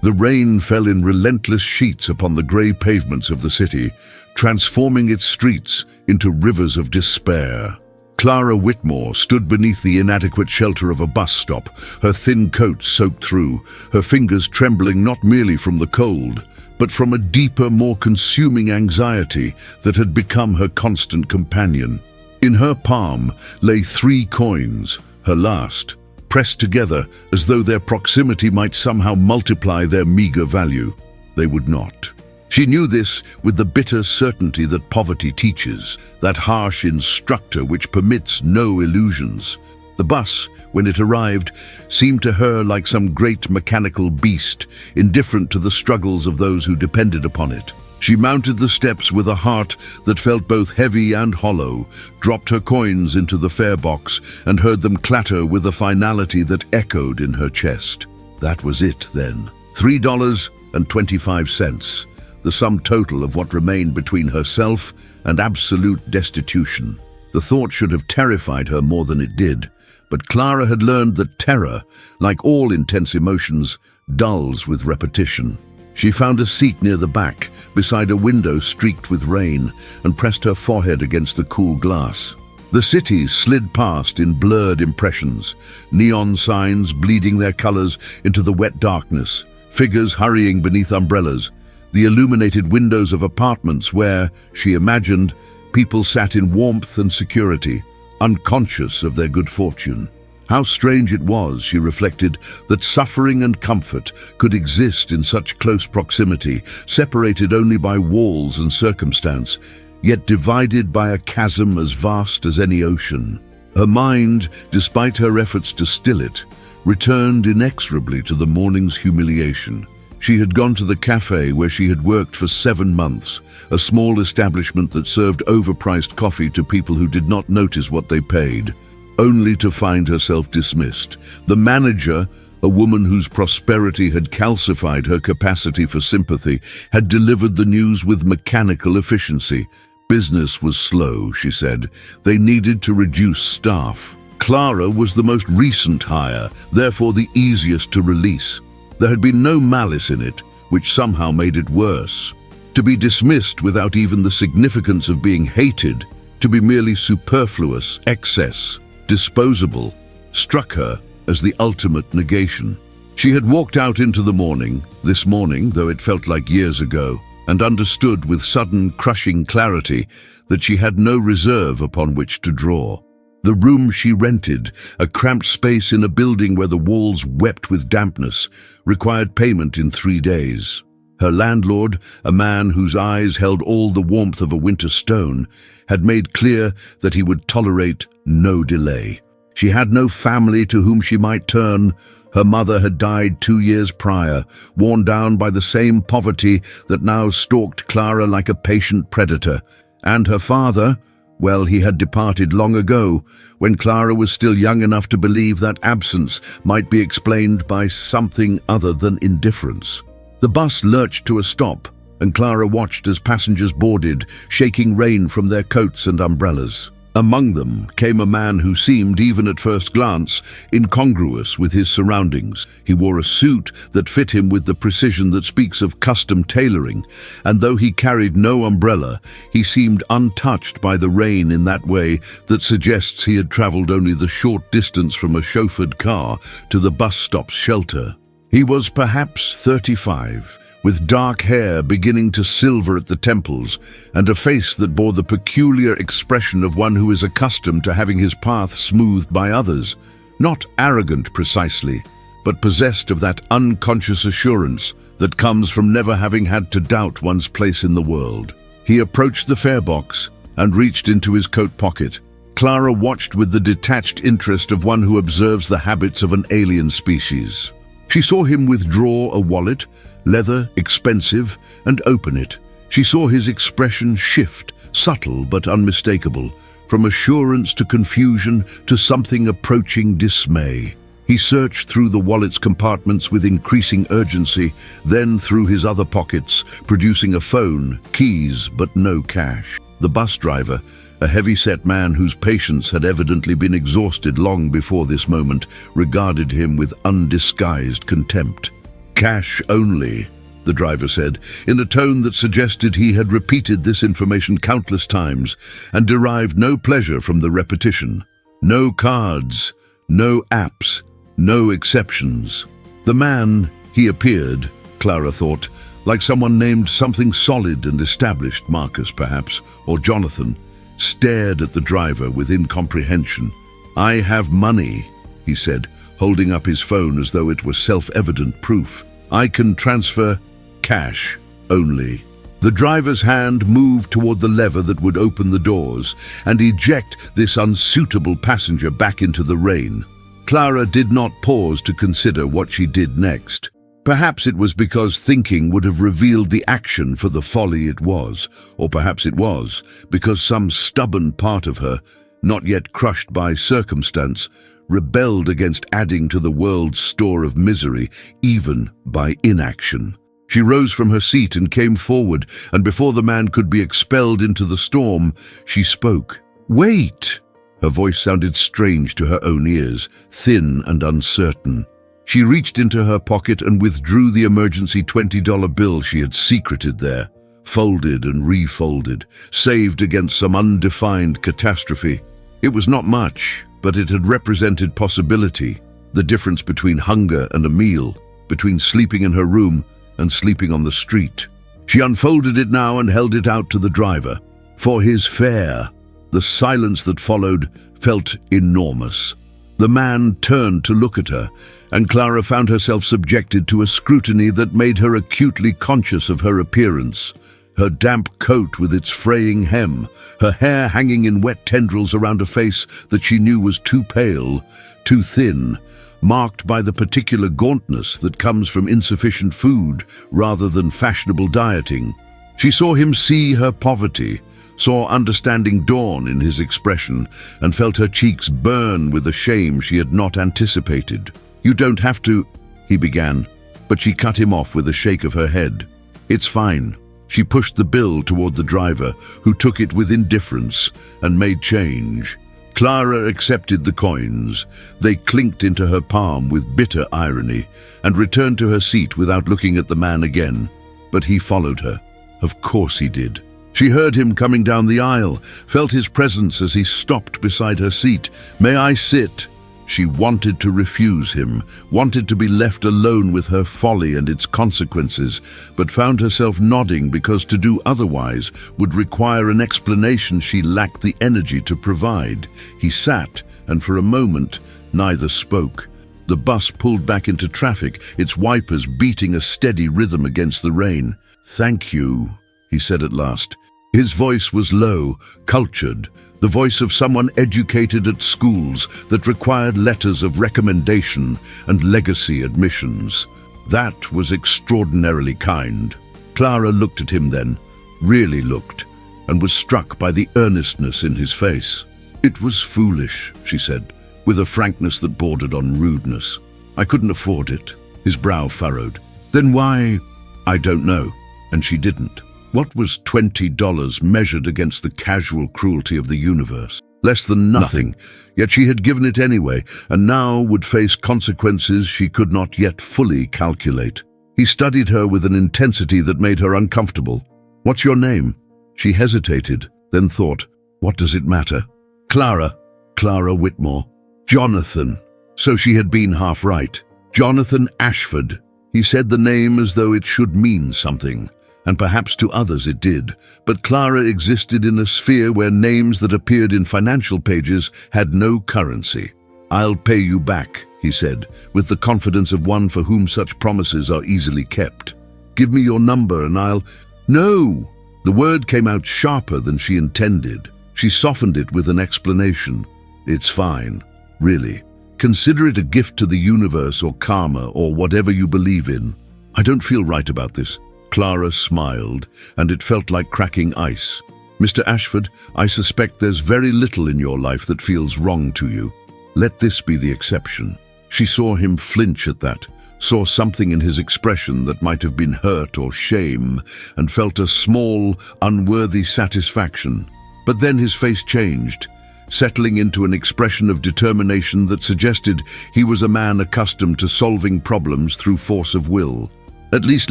The rain fell in relentless sheets upon the grey pavements of the city, transforming its streets into rivers of despair. Clara Whitmore stood beneath the inadequate shelter of a bus stop, her thin coat soaked through, her fingers trembling not merely from the cold, but from a deeper, more consuming anxiety that had become her constant companion. In her palm lay 3 coins, her last, pressed together as though their proximity might somehow multiply their meager value. They would not. She knew this with the bitter certainty that poverty teaches, that harsh instructor which permits no illusions. The bus, when it arrived, seemed to her like some great mechanical beast, indifferent to the struggles of those who depended upon it. She mounted the steps with a heart that felt both heavy and hollow, dropped her coins into the fare box, and heard them clatter with a finality that echoed in her chest. That was it, then. $3.25, the sum total of what remained between herself and absolute destitution. The thought should have terrified her more than it did, but Clara had learned that terror, like all intense emotions, dulls with repetition. She found a seat near the back, beside a window streaked with rain, and pressed her forehead against the cool glass. The city slid past in blurred impressions, neon signs bleeding their colors into the wet darkness, figures hurrying beneath umbrellas, the illuminated windows of apartments where, she imagined, people sat in warmth and security, unconscious of their good fortune. How strange it was, she reflected, that suffering and comfort could exist in such close proximity, separated only by walls and circumstance, yet divided by a chasm as vast as any ocean. Her mind, despite her efforts to still it, returned inexorably to the morning's humiliation. She had gone to the cafe where she had worked for 7 months, a small establishment that served overpriced coffee to people who did not notice what they paid, only to find herself dismissed. The manager, a woman whose prosperity had calcified her capacity for sympathy, had delivered the news with mechanical efficiency. Business was slow, she said. They needed to reduce staff. Clara was the most recent hire, therefore the easiest to release. There had been no malice in it, which somehow made it worse. To be dismissed without even the significance of being hated, to be merely superfluous, excess, disposable, struck her as the ultimate negation. She had walked out into the morning, this morning, though it felt like years ago, and understood with sudden, crushing clarity that she had no reserve upon which to draw. The room she rented, a cramped space in a building where the walls wept with dampness, required payment in 3 days. Her landlord, a man whose eyes held all the warmth of a winter stone, had made clear that he would tolerate no delay. She had no family to whom she might turn. Her mother had died 2 years prior, worn down by the same poverty that now stalked Clara like a patient predator. And her father, well, he had departed long ago, when Clara was still young enough to believe that absence might be explained by something other than indifference. The bus lurched to a stop, and Clara watched as passengers boarded, shaking rain from their coats and umbrellas. Among them came a man who seemed, even at first glance, incongruous with his surroundings. He wore a suit that fit him with the precision that speaks of custom tailoring, and though he carried no umbrella, he seemed untouched by the rain in that way that suggests he had traveled only the short distance from a chauffeured car to the bus stop's shelter. He was perhaps 35, with dark hair beginning to silver at the temples, and a face that bore the peculiar expression of one who is accustomed to having his path smoothed by others. Not arrogant precisely, but possessed of that unconscious assurance that comes from never having had to doubt one's place in the world. He approached the fare box and reached into his coat pocket. Clara watched with the detached interest of one who observes the habits of an alien species. She saw him withdraw a wallet, leather, expensive, and open it. She saw his expression shift, subtle but unmistakable, from assurance to confusion to something approaching dismay. He searched through the wallet's compartments with increasing urgency, then through his other pockets, producing a phone, keys, but no cash. The bus driver, a heavy-set man whose patience had evidently been exhausted long before this moment, regarded him with undisguised contempt. Cash only, the driver said, in a tone that suggested he had repeated this information countless times and derived no pleasure from the repetition. No cards, no apps, no exceptions. The man, he appeared, Clara thought, like someone named something solid and established, Marcus perhaps, or Jonathan, stared at the driver with incomprehension. "I have money," he said, holding up his phone as though it were self-evident proof. "I can transfer cash only." The driver's hand moved toward the lever that would open the doors and eject this unsuitable passenger back into the rain. Clara did not pause to consider what she did next. Perhaps it was because thinking would have revealed the action for the folly it was, or perhaps it was because some stubborn part of her, not yet crushed by circumstance, rebelled against adding to the world's store of misery, even by inaction. She rose from her seat and came forward, and before the man could be expelled into the storm, she spoke. "Wait!" Her voice sounded strange to her own ears, thin and uncertain. She reached into her pocket and withdrew the emergency $20 bill she had secreted there, folded and refolded, saved against some undefined catastrophe. It was not much, but it had represented possibility, the difference between hunger and a meal, between sleeping in her room and sleeping on the street. She unfolded it now and held it out to the driver. For his fare, the silence that followed felt enormous. The man turned to look at her, and Clara found herself subjected to a scrutiny that made her acutely conscious of her appearance. Her damp coat with its fraying hem, her hair hanging in wet tendrils around a face that she knew was too pale, too thin, marked by the particular gauntness that comes from insufficient food rather than fashionable dieting. She saw him see her poverty, saw understanding dawn in his expression, and felt her cheeks burn with a shame she had not anticipated. "You don't have to," he began, but she cut him off with a shake of her head. "It's fine." She pushed the bill toward the driver, who took it with indifference and made change. Clara accepted the coins. They clinked into her palm with bitter irony and returned to her seat without looking at the man again. But he followed her. Of course he did. She heard him coming down the aisle, felt his presence as he stopped beside her seat. "May I sit?" She wanted to refuse him, wanted to be left alone with her folly and its consequences, but found herself nodding because to do otherwise would require an explanation she lacked the energy to provide. He sat, and for a moment, neither spoke. The bus pulled back into traffic, its wipers beating a steady rhythm against the rain. "Thank you," he said at last. His voice was low, cultured, the voice of someone educated at schools that required letters of recommendation and legacy admissions. That was extraordinarily kind. Clara looked at him then, really looked, and was struck by the earnestness in his face. "It was foolish," she said, with a frankness that bordered on rudeness. "I couldn't afford it." His brow furrowed. "Then why?" "I don't know." And she didn't. What was $20 measured against the casual cruelty of the universe? Less than nothing. Yet she had given it anyway, and now would face consequences she could not yet fully calculate. He studied her with an intensity that made her uncomfortable. "What's your name?" She hesitated, then thought, "What does it matter?" "Clara. Clara Whitmore." "Jonathan." So she had been half right. Jonathan Ashford. He said the name as though it should mean something. And perhaps to others it did, but Clara existed in a sphere where names that appeared in financial pages had no currency. "I'll pay you back," he said, with the confidence of one for whom such promises are easily kept. "Give me your number and I'll—" "No!" The word came out sharper than she intended. She softened it with an explanation. "It's fine, really. Consider it a gift to the universe or karma or whatever you believe in. I don't feel right about this." Clara smiled, and it felt like cracking ice. "Mr. Ashford, I suspect there's very little in your life that feels wrong to you. Let this be the exception." She saw him flinch at that, saw something in his expression that might have been hurt or shame, and felt a small, unworthy satisfaction. But then his face changed, settling into an expression of determination that suggested he was a man accustomed to solving problems through force of will. "At least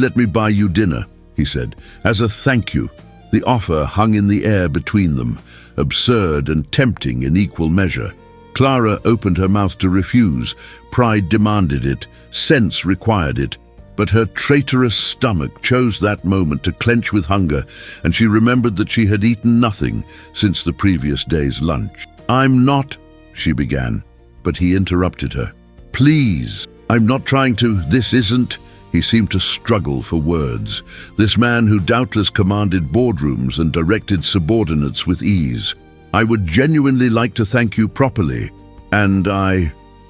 let me buy you dinner," he said, "as a thank you." The offer hung in the air between them, absurd and tempting in equal measure. Clara opened her mouth to refuse. Pride demanded it, sense required it. But her traitorous stomach chose that moment to clench with hunger, and she remembered that she had eaten nothing since the previous day's lunch. "I'm not," she began, but he interrupted her. "Please, I'm not trying to, this isn't." He seemed to struggle for words. This man who doubtless commanded boardrooms and directed subordinates with ease. "I would genuinely like to thank you properly, and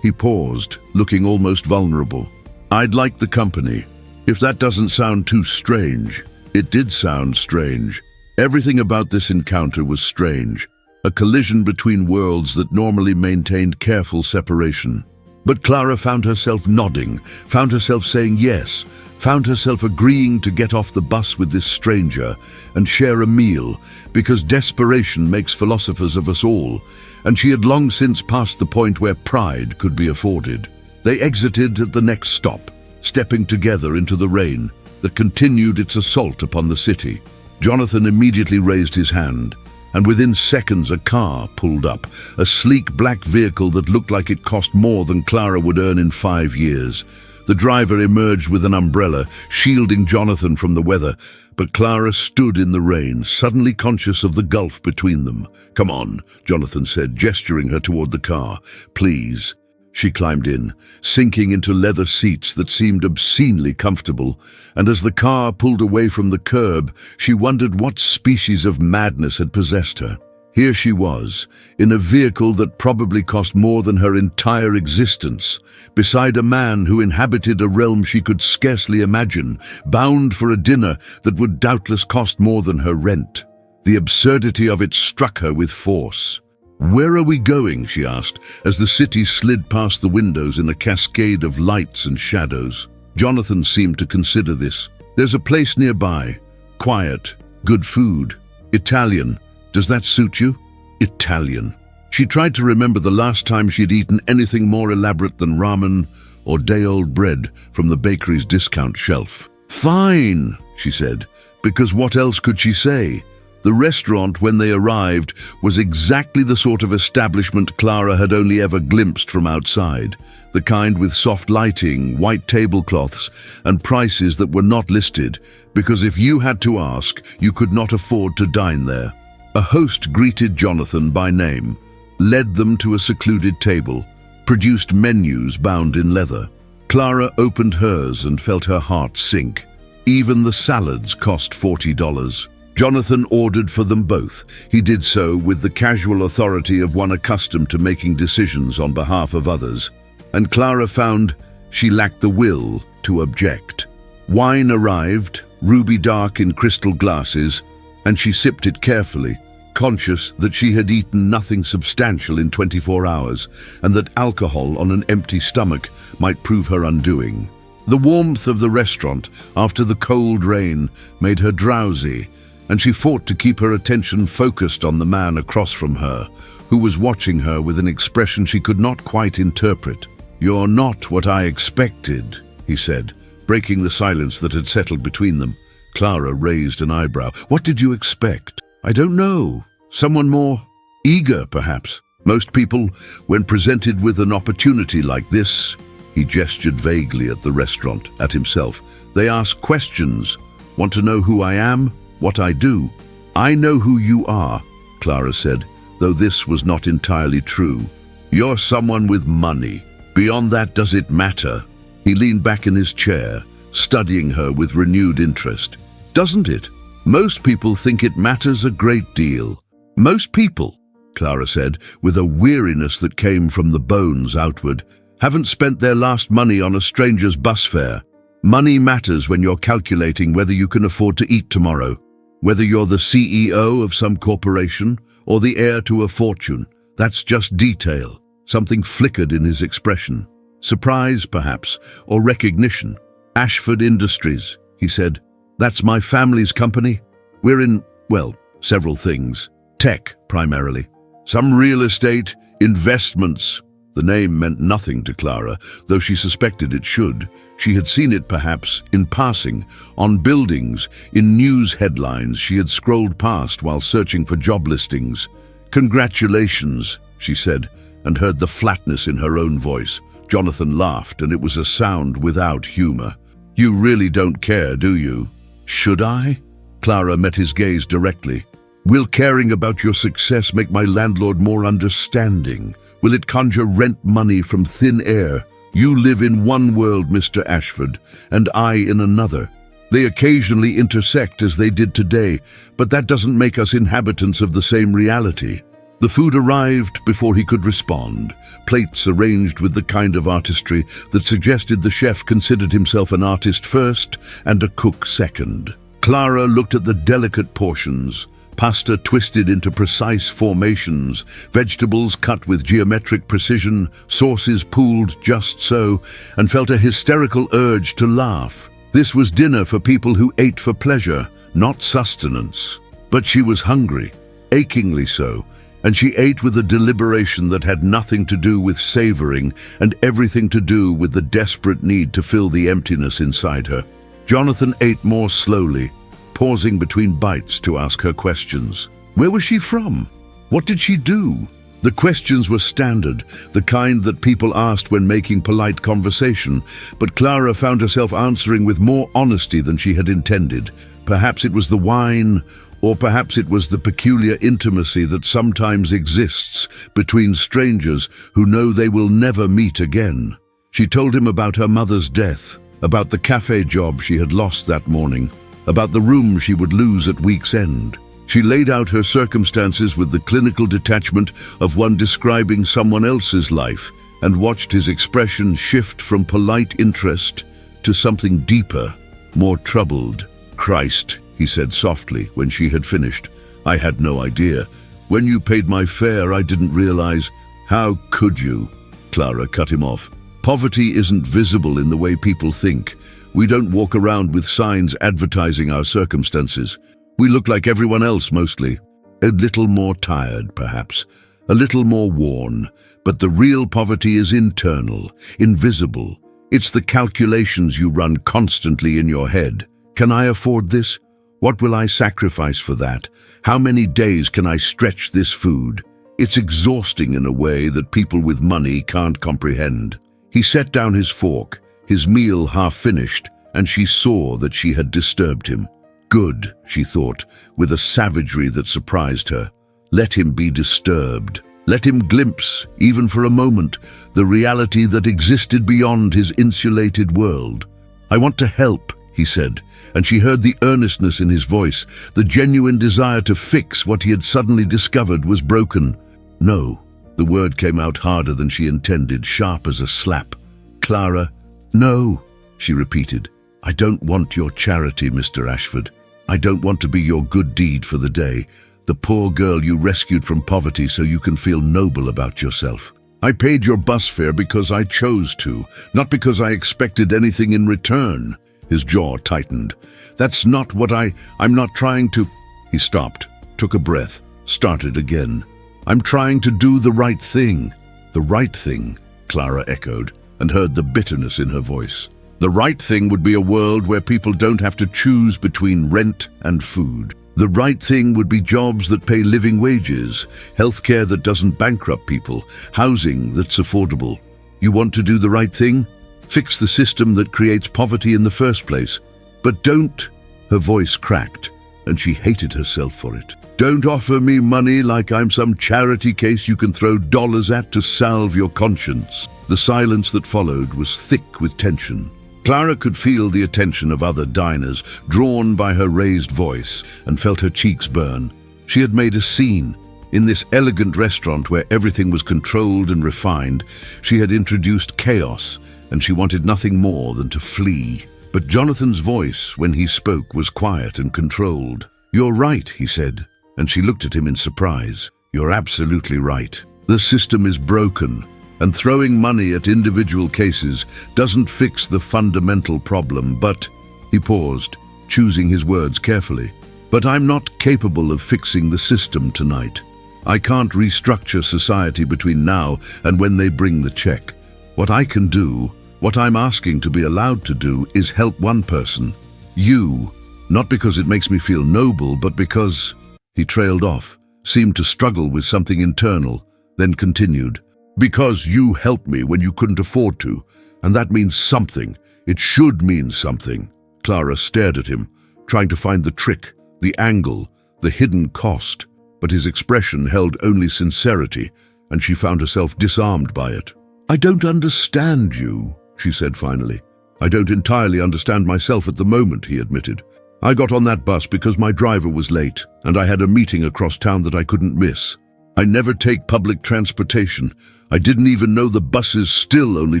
He paused, looking almost vulnerable. "I'd like the company. If that doesn't sound too strange." It did sound strange. Everything about this encounter was strange. A collision between worlds that normally maintained careful separation. But Clara found herself nodding, found herself saying yes, found herself agreeing to get off the bus with this stranger and share a meal, because desperation makes philosophers of us all, and she had long since passed the point where pride could be afforded. They exited at the next stop, stepping together into the rain that continued its assault upon the city. Jonathan immediately raised his hand, and within seconds a car pulled up, a sleek black vehicle that looked like it cost more than Clara would earn in 5 years. The driver emerged with an umbrella, shielding Jonathan from the weather, but Clara stood in the rain, suddenly conscious of the gulf between them. "Come on," Jonathan said, gesturing her toward the car. "Please." She climbed in, sinking into leather seats that seemed obscenely comfortable, and as the car pulled away from the curb, she wondered what species of madness had possessed her. Here she was, in a vehicle that probably cost more than her entire existence, beside a man who inhabited a realm she could scarcely imagine, bound for a dinner that would doubtless cost more than her rent. The absurdity of it struck her with force. "Where are we going?" she asked, as the city slid past the windows in a cascade of lights and shadows. Jonathan seemed to consider this. "There's a place nearby. Quiet. Good food. Italian. Does that suit you?" Italian. She tried to remember the last time she'd eaten anything more elaborate than ramen or day-old bread from the bakery's discount shelf. "Fine," she said, because what else could she say? The restaurant, when they arrived, was exactly the sort of establishment Clara had only ever glimpsed from outside, the kind with soft lighting, white tablecloths, and prices that were not listed, because if you had to ask, you could not afford to dine there. A host greeted Jonathan by name, led them to a secluded table, produced menus bound in leather. Clara opened hers and felt her heart sink. Even the salads cost $40. Jonathan ordered for them both. He did so with the casual authority of one accustomed to making decisions on behalf of others, and Clara found she lacked the will to object. Wine arrived, ruby dark in crystal glasses, and she sipped it carefully, conscious that she had eaten nothing substantial in 24 hours, and that alcohol on an empty stomach might prove her undoing. The warmth of the restaurant, after the cold rain, made her drowsy, and she fought to keep her attention focused on the man across from her, who was watching her with an expression she could not quite interpret. "You're not what I expected," he said, breaking the silence that had settled between them. Clara raised an eyebrow. "What did you expect?" "I don't know. Someone more eager, perhaps. Most people, when presented with an opportunity like this," he gestured vaguely at the restaurant, at himself, "they ask questions. Want to know who I am? What I do?" "I know who you are," Clara said, though this was not entirely true. "You're someone with money. Beyond that, does it matter?" He leaned back in his chair, studying her with renewed interest. "Doesn't it? Most people think it matters a great deal." "Most people," Clara said, with a weariness that came from the bones outward, "haven't spent their last money on a stranger's bus fare. Money matters when you're calculating whether you can afford to eat tomorrow. Whether you're the CEO of some corporation or the heir to a fortune, that's just detail." Something flickered in his expression. Surprise, perhaps, or recognition. "Ashford Industries," he said. "That's my family's company. We're in, well, several things. Tech, primarily." Some real estate, investments. The name meant nothing to Clara, though she suspected it should. She had seen it perhaps, in passing, on buildings, in news headlines she had scrolled past while searching for job listings. "Congratulations," she said, and heard the flatness in her own voice. Jonathan laughed, and it was a sound without humor. "You really don't care, do you?" "Should I?" Clara met his gaze directly. "Will caring about your success make my landlord more understanding? Will it conjure rent money from thin air? You live in one world, Mr. Ashford, and I in another. They occasionally intersect as they did today, but that doesn't make us inhabitants of the same reality." The food arrived before he could respond, plates arranged with the kind of artistry that suggested the chef considered himself an artist first and a cook second. Clara looked at the delicate portions, pasta twisted into precise formations, vegetables cut with geometric precision, sauces pooled just so, and felt a hysterical urge to laugh. This was dinner for people who ate for pleasure, not sustenance. But she was hungry, achingly so, and she ate with a deliberation that had nothing to do with savoring and everything to do with the desperate need to fill the emptiness inside her. Jonathan ate more slowly, pausing between bites to ask her questions. Where was she from? What did she do? The questions were standard, the kind that people asked when making polite conversation, but Clara found herself answering with more honesty than she had intended. Perhaps it was the wine, or perhaps it was the peculiar intimacy that sometimes exists between strangers who know they will never meet again. She told him about her mother's death, about the cafe job she had lost that morning, about the room she would lose at week's end. She laid out her circumstances with the clinical detachment of one describing someone else's life, and watched his expression shift from polite interest to something deeper, more troubled. "Christ," he said softly when she had finished. "I had no idea. When you paid my fare, I didn't realize." "How could you?" Clara cut him off. "Poverty isn't visible in the way people think. We don't walk around with signs advertising our circumstances. We look like everyone else mostly. A little more tired, perhaps. A little more worn. But the real poverty is internal, invisible. It's the calculations you run constantly in your head. Can I afford this? What will I sacrifice for that? How many days can I stretch this food? It's exhausting in a way that people with money can't comprehend." He set down his fork, his meal half finished, and she saw that she had disturbed him. Good, she thought, with a savagery that surprised her. Let him be disturbed. Let him glimpse, even for a moment, the reality that existed beyond his insulated world. "I want to help," he said, and she heard the earnestness in his voice, the genuine desire to fix what he had suddenly discovered was broken. "No." The word came out harder than she intended, sharp as a slap. "Clara, no," she repeated. "I don't want your charity, Mr. Ashford. I don't want to be your good deed for the day, the poor girl you rescued from poverty so you can feel noble about yourself. I paid your bus fare because I chose to, not because I expected anything in return." His jaw tightened. "That's not what I'm not trying to—" He stopped, took a breath, started again. "I'm trying to do the right thing." "The right thing," Clara echoed, and heard the bitterness in her voice. "The right thing would be a world where people don't have to choose between rent and food. The right thing would be jobs that pay living wages, healthcare that doesn't bankrupt people, housing that's affordable. You want to do the right thing? Fix the system that creates poverty in the first place. But don't—" Her voice cracked, and she hated herself for it. "Don't offer me money like I'm some charity case you can throw dollars at to salve your conscience." The silence that followed was thick with tension. Clara could feel the attention of other diners, drawn by her raised voice, and felt her cheeks burn. She had made a scene. In this elegant restaurant where everything was controlled and refined, she had introduced chaos, and she wanted nothing more than to flee. But Jonathan's voice, when he spoke, was quiet and controlled. "You're right," he said, and she looked at him in surprise. "You're absolutely right. The system is broken, and throwing money at individual cases doesn't fix the fundamental problem, but—" He paused, choosing his words carefully. "But I'm not capable of fixing the system tonight. I can't restructure society between now and when they bring the check. What I can do, what I'm asking to be allowed to do, is help one person. You. Not because it makes me feel noble, but because—" He trailed off, seemed to struggle with something internal, then continued. "Because you helped me when you couldn't afford to, and that means something. It should mean something." Clara stared at him, trying to find the trick, the angle, the hidden cost, but his expression held only sincerity, and she found herself disarmed by it. "I don't understand you," she said finally. "I don't entirely understand myself at the moment," he admitted. "I got on that bus because my driver was late, and I had a meeting across town that I couldn't miss. I never take public transportation. I didn't even know the buses still only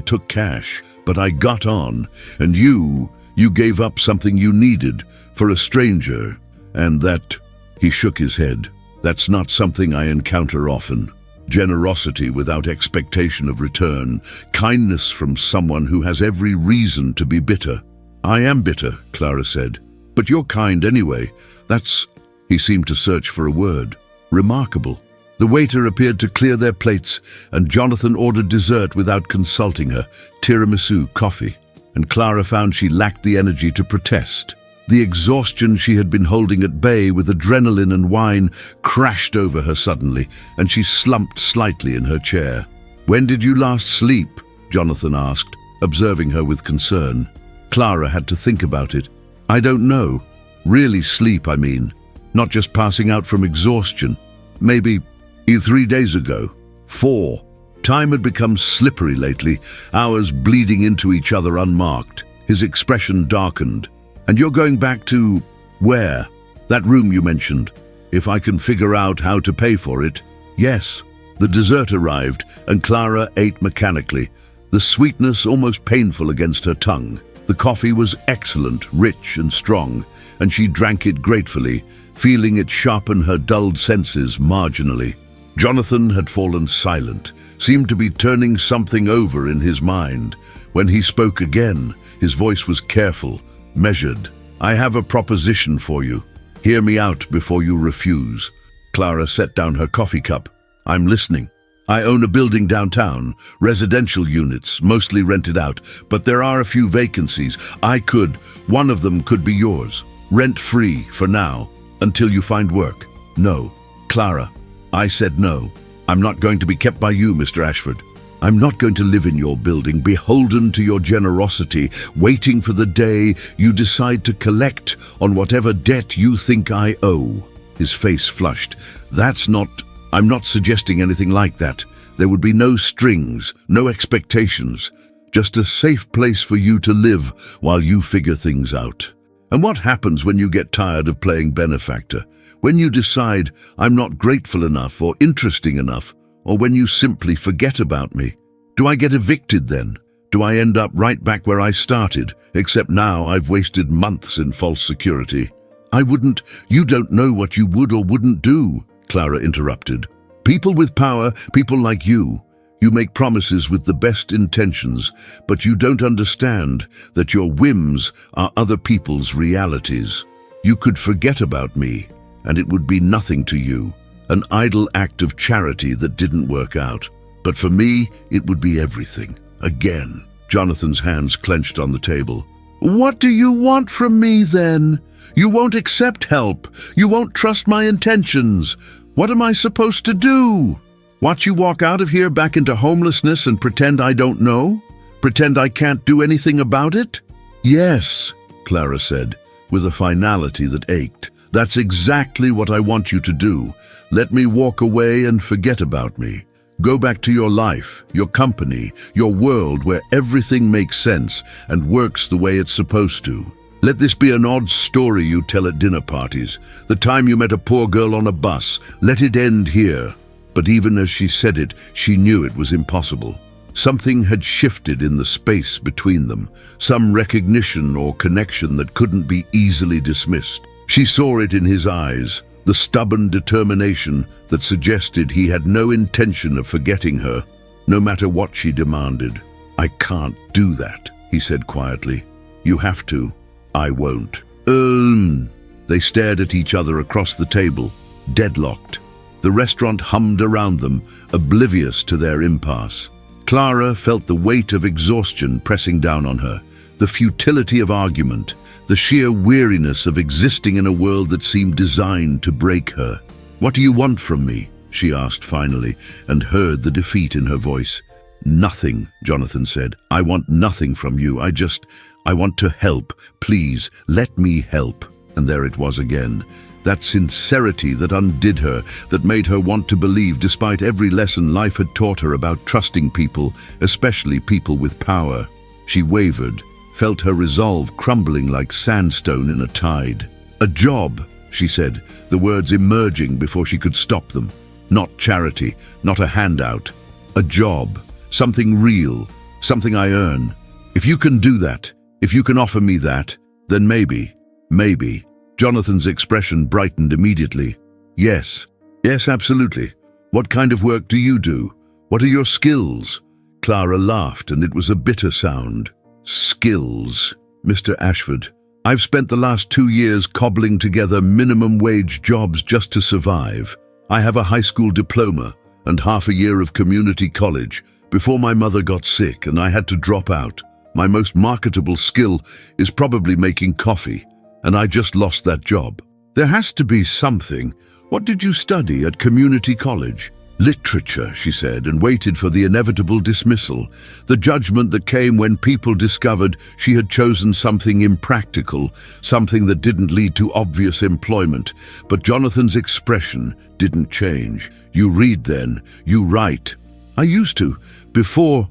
took cash. But I got on, and you gave up something you needed for a stranger, and that—" He shook his head. "That's not something I encounter often. Generosity without expectation of return, kindness from someone who has every reason to be bitter." "I am bitter," Clara said. "But you're kind anyway. That's—" He seemed to search for a word. "Remarkable." The waiter appeared to clear their plates, and Jonathan ordered dessert without consulting her, tiramisu coffee, and Clara found she lacked the energy to protest. The exhaustion she had been holding at bay with adrenaline and wine crashed over her suddenly, and she slumped slightly in her chair. "When did you last sleep?" Jonathan asked, observing her with concern. Clara had to think about it. "I don't know. Really sleep, I mean. Not just passing out from exhaustion. Maybe 3 days ago. 4. Time had become slippery lately, hours bleeding into each other unmarked." His expression darkened. "And you're going back to— where? That room you mentioned. If I can figure out how to pay for it." "Yes." The dessert arrived, and Clara ate mechanically, the sweetness almost painful against her tongue. The coffee was excellent, rich and strong, and she drank it gratefully, feeling it sharpen her dulled senses marginally. Jonathan had fallen silent, seemed to be turning something over in his mind. When he spoke again, his voice was careful, measured. "I have a proposition for you. Hear me out before you refuse." Clara set down her coffee cup. "I'm listening. I own a building downtown, residential units, mostly rented out, but there are a few vacancies. One of them could be yours. Rent-free for now, until you find work." "No." "Clara." I said no. "I'm not going to be kept by you, Mr. Ashford. I'm not going to live in your building, beholden to your generosity, waiting for the day you decide to collect on whatever debt you think I owe." His face flushed. "I'm not suggesting anything like that. There would be no strings, no expectations. Just a safe place for you to live while you figure things out. And what happens when you get tired of playing benefactor? When you decide I'm not grateful enough or interesting enough, or when you simply forget about me? Do I get evicted then? Do I end up right back where I started, except now I've wasted months in false security?" "You don't know what you would or wouldn't do," Clara interrupted. "People with power, people like you make promises with the best intentions, but you don't understand that your whims are other people's realities. You could forget about me, and it would be nothing to you, an idle act of charity that didn't work out. But for me, it would be everything. Again." Jonathan's hands clenched on the table. "What do you want from me, then? You won't accept help. You won't trust my intentions. What am I supposed to do? Watch you walk out of here back into homelessness and pretend I don't know? Pretend I can't do anything about it?" "Yes," Clara said, with a finality that ached. "That's exactly what I want you to do. Let me walk away and forget about me. Go back to your life, your company, your world where everything makes sense and works the way it's supposed to. Let this be an odd story you tell at dinner parties, the time you met a poor girl on a bus. Let it end here." But even as she said it, she knew it was impossible. Something had shifted in the space between them, some recognition or connection that couldn't be easily dismissed. She saw it in his eyes, the stubborn determination that suggested he had no intention of forgetting her, no matter what she demanded. "I can't do that," he said quietly. "You have to." "I won't." They stared at each other across the table, deadlocked. The restaurant hummed around them, oblivious to their impasse. Clara felt the weight of exhaustion pressing down on her, the futility of argument, the sheer weariness of existing in a world that seemed designed to break her. "What do you want from me?" she asked finally, and heard the defeat in her voice. "Nothing," Jonathan said. "I want nothing from you. I want to help. Please, let me help." And there it was again. That sincerity that undid her, that made her want to believe despite every lesson life had taught her about trusting people, especially people with power. She wavered, felt her resolve crumbling like sandstone in a tide. "A job," she said, the words emerging before she could stop them. "Not charity, not a handout. A job, something real, something I earn. If you can do that, if you can offer me that, then maybe. Jonathan's expression brightened immediately. Yes, absolutely. What kind of work do you do? What are your skills?" Clara laughed, and it was a bitter sound. "Skills, Mr. Ashford. I've spent the last 2 years cobbling together minimum wage jobs just to survive. I have a high school diploma and half a year of community college before my mother got sick and I had to drop out. My most marketable skill is probably making coffee, and I just lost that job." "There has to be something. What did you study at community college?" "Literature," she said, and waited for the inevitable dismissal, the judgment that came when people discovered she had chosen something impractical, something that didn't lead to obvious employment. But Jonathan's expression didn't change. "You read then, you write." "I used to, before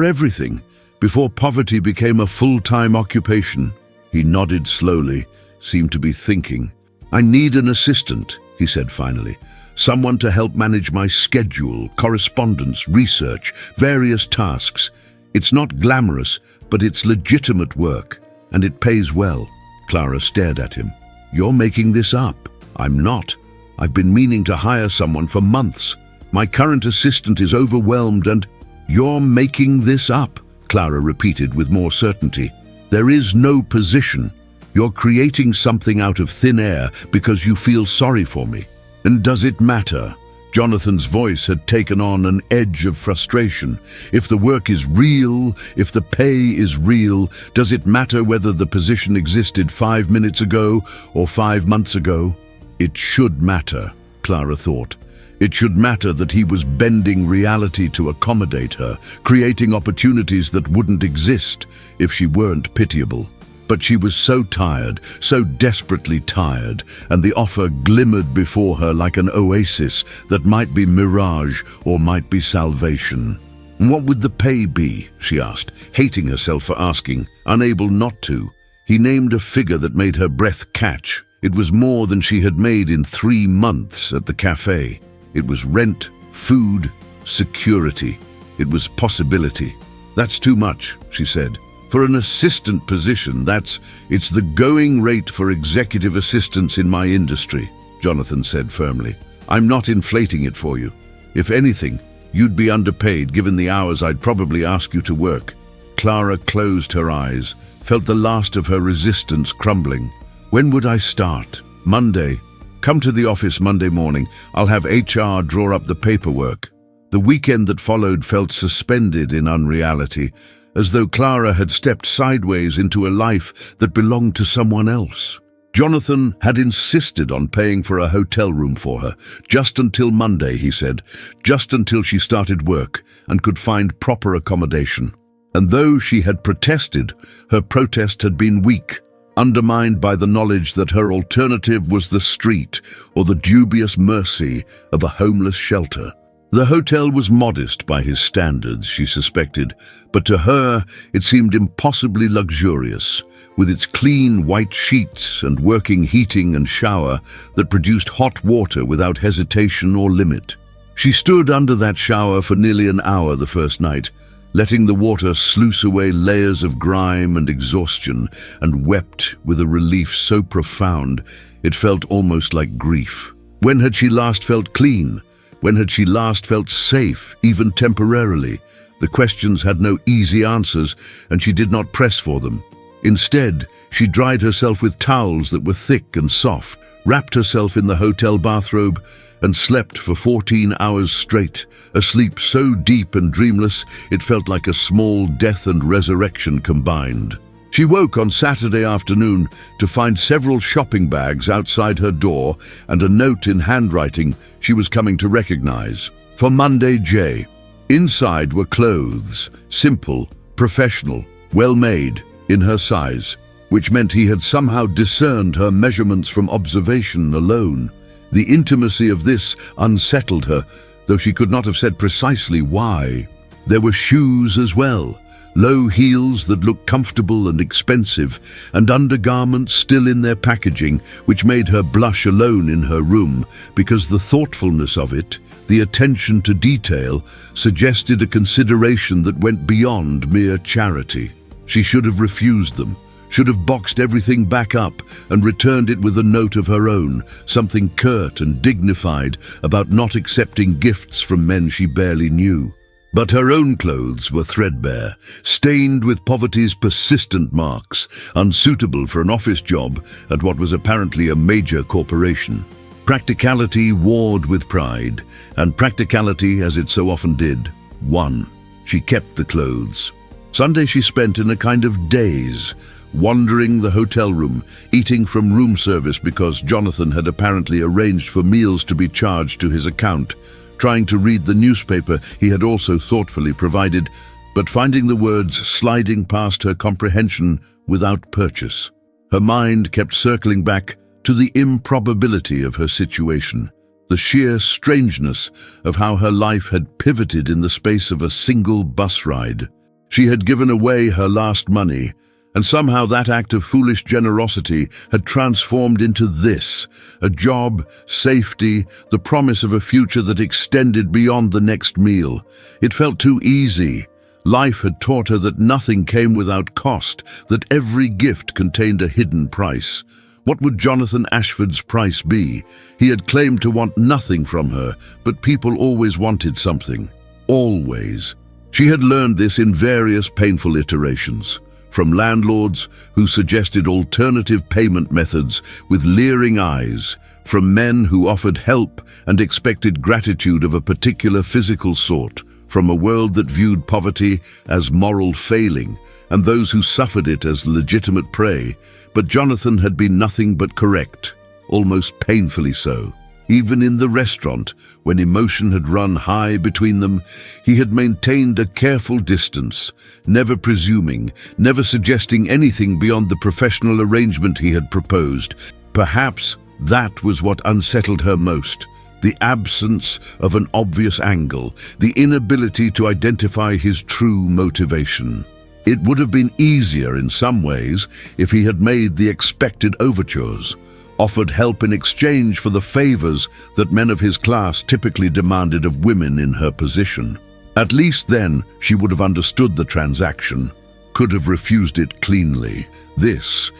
everything, before poverty became a full-time occupation." He nodded slowly, seemed to be thinking. "I need an assistant," he said finally. "Someone to help manage my schedule, correspondence, research, various tasks. It's not glamorous, but it's legitimate work, and it pays well." Clara stared at him. "You're making this up." "I'm not. I've been meaning to hire someone for months. My current assistant is overwhelmed and—" "You're making this up," Clara repeated with more certainty. "There is no position. You're creating something out of thin air because you feel sorry for me. And does it matter?" Jonathan's voice had taken on an edge of frustration. "If the work is real, if the pay is real, does it matter whether the position existed 5 minutes ago or 5 months ago?" It should matter, Clara thought. It should matter that he was bending reality to accommodate her, creating opportunities that wouldn't exist if she weren't pitiable. But she was so tired, so desperately tired, and the offer glimmered before her like an oasis that might be mirage or might be salvation. "What would the pay be?" she asked, hating herself for asking, unable not to. He named a figure that made her breath catch. It was more than she had made in 3 months at the cafe. It was rent, food, security. It was possibility. "That's too much," she said. "For an assistant position, it's the going rate for executive assistants in my industry," Jonathan said firmly. "I'm not inflating it for you. If anything, you'd be underpaid given the hours I'd probably ask you to work." Clara closed her eyes, felt the last of her resistance crumbling. "When would I start?" "Monday. Come to the office Monday morning. I'll have HR draw up the paperwork." The weekend that followed felt suspended in unreality, as though Clara had stepped sideways into a life that belonged to someone else. Jonathan had insisted on paying for a hotel room for her, just until Monday, he said, just until she started work and could find proper accommodation. And though she had protested, her protest had been weak, undermined by the knowledge that her alternative was the street or the dubious mercy of a homeless shelter. The hotel was modest by his standards, she suspected, but to her it seemed impossibly luxurious, with its clean white sheets and working heating and shower that produced hot water without hesitation or limit. She stood under that shower for nearly an hour the first night, letting the water sluice away layers of grime and exhaustion, and wept with a relief so profound it felt almost like grief. When had she last felt clean? When had she last felt safe, even temporarily? The questions had no easy answers, and she did not press for them. Instead, she dried herself with towels that were thick and soft, wrapped herself in the hotel bathrobe, and slept for 14 hours straight, a sleep so deep and dreamless it felt like a small death and resurrection combined. She woke on Saturday afternoon to find several shopping bags outside her door and a note in handwriting she was coming to recognize. For Monday J. Inside were clothes, simple, professional, well-made, in her size, which meant he had somehow discerned her measurements from observation alone. The intimacy of this unsettled her, though she could not have said precisely why. There were shoes as well, low heels that looked comfortable and expensive, and undergarments still in their packaging, which made her blush alone in her room, because the thoughtfulness of it, the attention to detail, suggested a consideration that went beyond mere charity. She should have refused them, should have boxed everything back up and returned it with a note of her own, something curt and dignified about not accepting gifts from men she barely knew. But her own clothes were threadbare, stained with poverty's persistent marks, unsuitable for an office job at what was apparently a major corporation. Practicality warred with pride, and practicality, as it so often did, won. She kept the clothes. Sunday she spent in a kind of daze, wandering the hotel room, eating from room service because Jonathan had apparently arranged for meals to be charged to his account, trying to read the newspaper he had also thoughtfully provided, but finding the words sliding past her comprehension without purchase. Her mind kept circling back to the improbability of her situation, the sheer strangeness of how her life had pivoted in the space of a single bus ride. She had given away her last money, and somehow that act of foolish generosity had transformed into this, a job, safety, the promise of a future that extended beyond the next meal. It felt too easy. Life had taught her that nothing came without cost, that every gift contained a hidden price. What would Jonathan Ashford's price be? He had claimed to want nothing from her, but people always wanted something. Always. She had learned this in various painful iterations, from landlords who suggested alternative payment methods with leering eyes, from men who offered help and expected gratitude of a particular physical sort, from a world that viewed poverty as moral failing and those who suffered it as legitimate prey. But Jonathan had been nothing but correct, almost painfully so. Even in the restaurant, when emotion had run high between them, he had maintained a careful distance, never presuming, never suggesting anything beyond the professional arrangement he had proposed. Perhaps that was what unsettled her most, the absence of an obvious angle, the inability to identify his true motivation. It would have been easier in some ways if he had made the expected overtures, offered help in exchange for the favors that men of his class typically demanded of women in her position. At least then she would have understood the transaction, could have refused it cleanly. This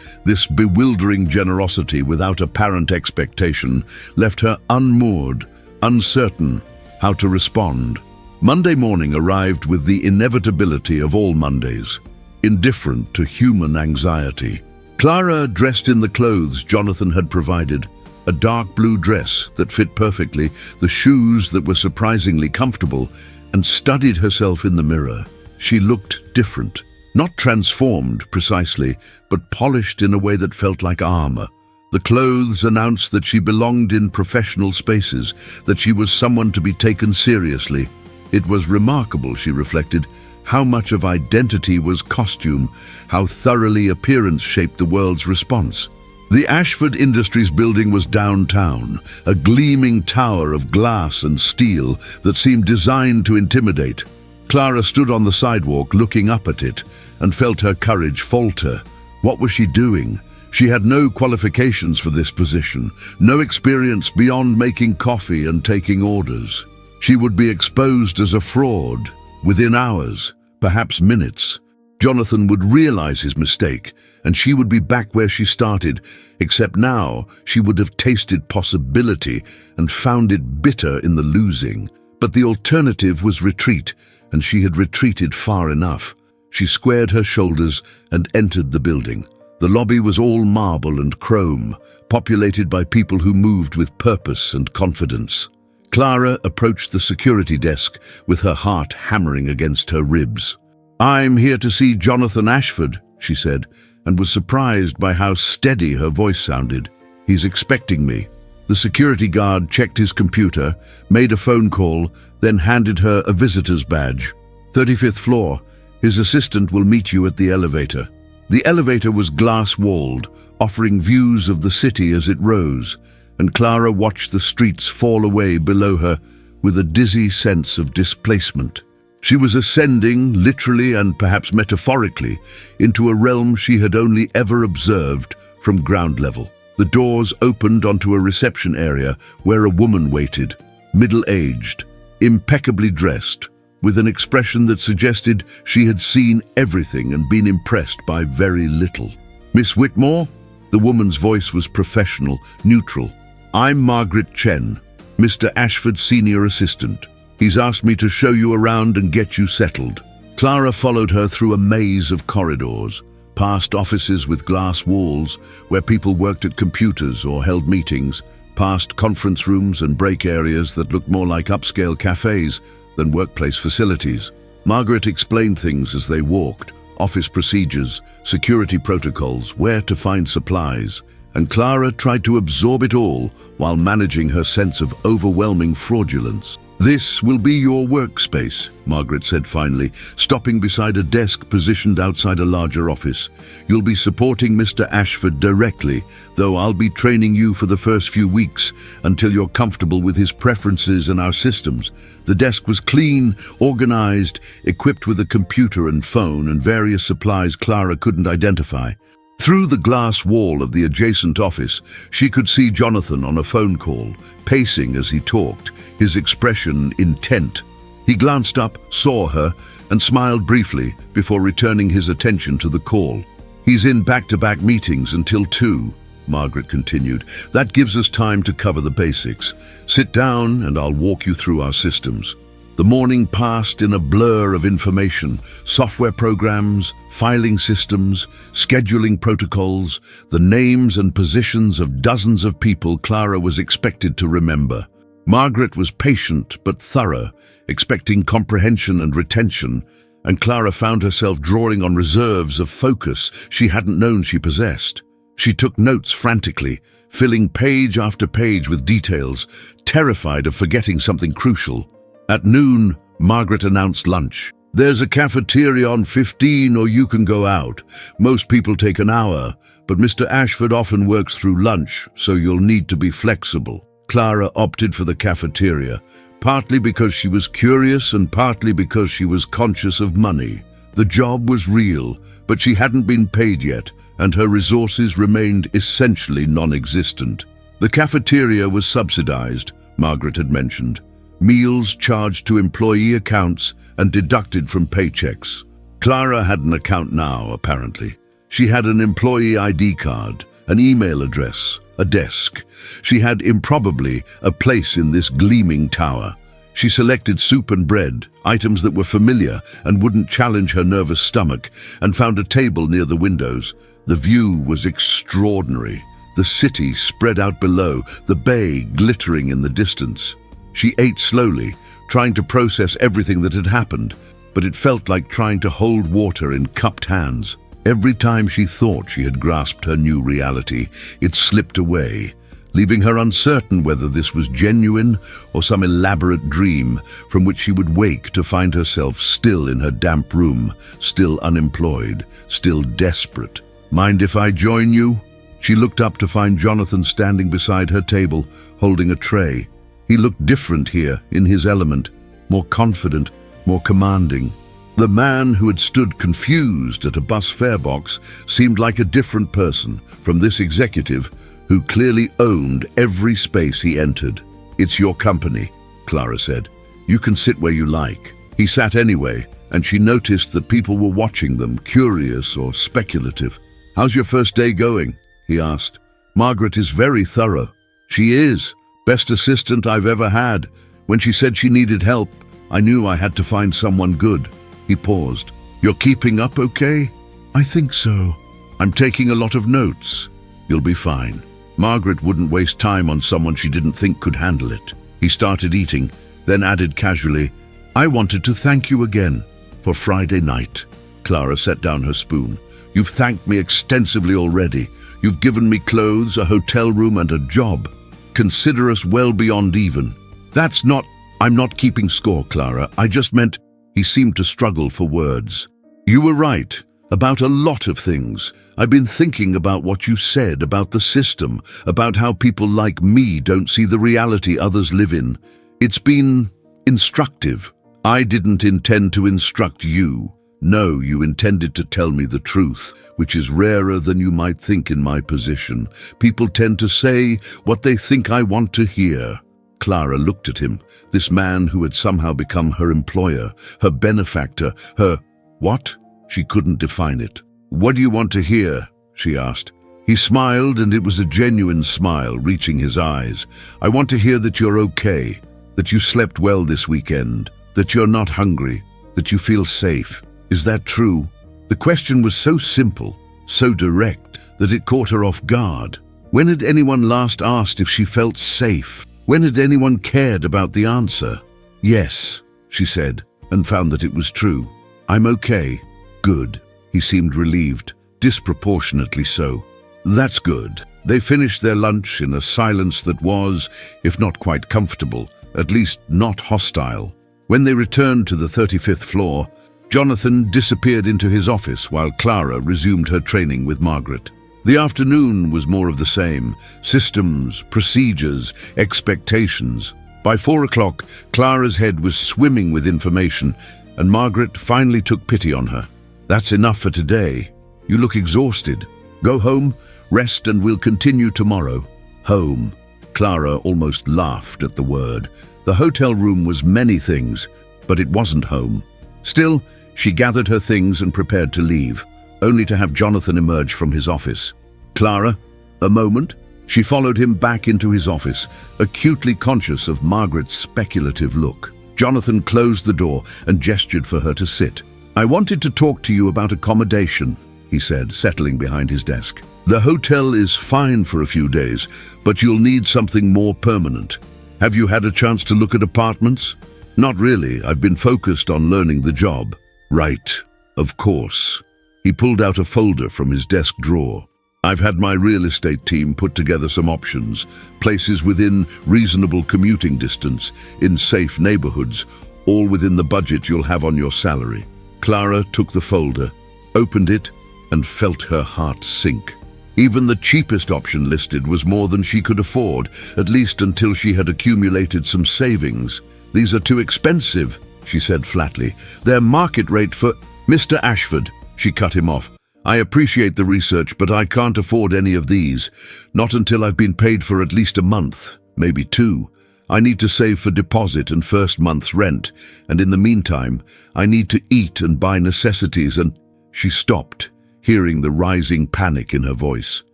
bewildering generosity without apparent expectation left her unmoored, uncertain how to respond. Monday morning arrived with the inevitability of all Mondays, indifferent to human anxiety. Clara dressed in the clothes Jonathan had provided, a dark blue dress that fit perfectly, the shoes that were surprisingly comfortable, and studied herself in the mirror. She looked different, not transformed precisely, but polished in a way that felt like armor. The clothes announced that she belonged in professional spaces, that she was someone to be taken seriously. It was remarkable, she reflected, how much of identity was costume, how thoroughly appearance shaped the world's response. The Ashford Industries building was downtown, a gleaming tower of glass and steel that seemed designed to intimidate. Clara stood on the sidewalk looking up at it and felt her courage falter. What was she doing? She had no qualifications for this position, no experience beyond making coffee and taking orders. She would be exposed as a fraud. Within hours, perhaps minutes, Jonathan would realize his mistake, and she would be back where she started, except now she would have tasted possibility and found it bitter in the losing. But the alternative was retreat, and she had retreated far enough. She squared her shoulders and entered the building. The lobby was all marble and chrome, populated by people who moved with purpose and confidence. Clara approached the security desk with her heart hammering against her ribs. "I'm here to see Jonathan Ashford," she said, and was surprised by how steady her voice sounded. "He's expecting me." The security guard checked his computer, made a phone call, then handed her a visitor's badge. 35th floor. His assistant will meet you at the elevator." The elevator was glass-walled, offering views of the city as it rose, and Clara watched the streets fall away below her with a dizzy sense of displacement. She was ascending, literally and perhaps metaphorically, into a realm she had only ever observed from ground level. The doors opened onto a reception area where a woman waited, middle-aged, impeccably dressed, with an expression that suggested she had seen everything and been impressed by very little. "Miss Whitmore?" The woman's voice was professional, neutral. "I'm Margaret Chen, Mr. Ashford's senior assistant. He's asked me to show you around and get you settled." Clara followed her through a maze of corridors, past offices with glass walls where people worked at computers or held meetings, past conference rooms and break areas that looked more like upscale cafes than workplace facilities. Margaret explained things as they walked, office procedures, security protocols, where to find supplies, and Clara tried to absorb it all while managing her sense of overwhelming fraudulence. "This will be your workspace," Margaret said finally, stopping beside a desk positioned outside a larger office. "You'll be supporting Mr. Ashford directly, though I'll be training you for the first few weeks until you're comfortable with his preferences and our systems." The desk was clean, organized, equipped with a computer and phone and various supplies Clara couldn't identify. Through the glass wall of the adjacent office, she could see Jonathan on a phone call, pacing as he talked, his expression intent. He glanced up, saw her, and smiled briefly before returning his attention to the call. "He's in back-to-back meetings until 2, Margaret continued. "That gives us time to cover the basics. Sit down and I'll walk you through our systems." The morning passed in a blur of information, software programs, filing systems, scheduling protocols, the names and positions of dozens of people Clara was expected to remember. Margaret was patient but thorough, expecting comprehension and retention, and Clara found herself drawing on reserves of focus she hadn't known she possessed. She took notes frantically, filling page after page with details, terrified of forgetting something crucial. At noon, Margaret announced lunch. "There's a cafeteria on 15 or you can go out. Most people take an hour, but Mr. Ashford often works through lunch, so you'll need to be flexible." Clara opted for the cafeteria, partly because she was curious and partly because she was conscious of money. The job was real, but she hadn't been paid yet, and her resources remained essentially non-existent. The cafeteria was subsidized, Margaret had mentioned. Meals charged to employee accounts and deducted from paychecks. Clara had an account now, apparently. She had an employee ID card, an email address, a desk. She had improbably a place in this gleaming tower. She selected soup and bread, items that were familiar and wouldn't challenge her nervous stomach, and found a table near the windows. The view was extraordinary. The city spread out below, the bay glittering in the distance. She ate slowly, trying to process everything that had happened, but it felt like trying to hold water in cupped hands. Every time she thought she had grasped her new reality, it slipped away, leaving her uncertain whether this was genuine or some elaborate dream from which she would wake to find herself still in her damp room, still unemployed, still desperate. "Mind if I join you?" She looked up to find Jonathan standing beside her table, holding a tray. He looked different here, in his element, more confident, more commanding. The man who had stood confused at a bus fare box seemed like a different person from this executive who clearly owned every space he entered. "It's your company," Clara said. "You can sit where you like." He sat anyway, and she noticed that people were watching them, curious or speculative. "How's your first day going?" he asked. "Margaret is very thorough." "She is. Best assistant I've ever had. When she said she needed help, I knew I had to find someone good." He paused. "You're keeping up okay?" "I think so. I'm taking a lot of notes. You'll be fine. Margaret wouldn't waste time on someone she didn't think could handle it. He started eating, then added casually, I wanted to thank you again for Friday night. Clara set down her spoon. You've thanked me extensively already. You've given me clothes, a hotel room, and a job. Consider us well beyond even. I'm not keeping score, Clara. I just meant. He seemed to struggle for words. You were right about a lot of things. I've been thinking about what you said, about the system, about how people like me don't see the reality others live in. It's been instructive. I didn't intend to instruct you. No, you intended to tell me the truth, which is rarer than you might think in my position. People tend to say what they think I want to hear. Clara looked at him, this man who had somehow become her employer, her benefactor, her what? She couldn't define it. What do you want to hear? She asked. He smiled, and it was a genuine smile reaching his eyes. I want to hear that you're okay, that you slept well this weekend, that you're not hungry, that you feel safe. Is that true? The question was so simple, so direct, that it caught her off guard. When had anyone last asked if she felt safe? When had anyone cared about the answer? Yes, she said, and found that it was true. I'm okay. Good. He seemed relieved, disproportionately so. That's good. They finished their lunch in a silence that was, if not quite comfortable, at least not hostile. When they returned to the 35th floor, Jonathan disappeared into his office while Clara resumed her training with Margaret. The afternoon was more of the same. Systems, procedures, expectations. By 4 o'clock, Clara's head was swimming with information, and Margaret finally took pity on her. That's enough for today. You look exhausted. Go home, rest, and we'll continue tomorrow. Home. Clara almost laughed at the word. The hotel room was many things, but it wasn't home. Still, she gathered her things and prepared to leave, only to have Jonathan emerge from his office. Clara, a moment? She followed him back into his office, acutely conscious of Margaret's speculative look. Jonathan closed the door and gestured for her to sit. I wanted to talk to you about accommodation, he said, settling behind his desk. The hotel is fine for a few days, but you'll need something more permanent. Have you had a chance to look at apartments? Not really. I've been focused on learning the job. Right, of course. He pulled out a folder from his desk drawer. I've had my real estate team put together some options, places within reasonable commuting distance, in safe neighborhoods, all within the budget you'll have on your salary. Clara took the folder, opened it, and felt her heart sink. Even the cheapest option listed was more than she could afford, at least until she had accumulated some savings. These are too expensive, she said flatly. Their market rate for— Mr. Ashford, she cut him off. I appreciate the research, but I can't afford any of these. Not until I've been paid for at least a month, maybe 2. I need to save for deposit and first month's rent, and in the meantime, I need to eat and buy necessities and— She stopped, hearing the rising panic in her voice.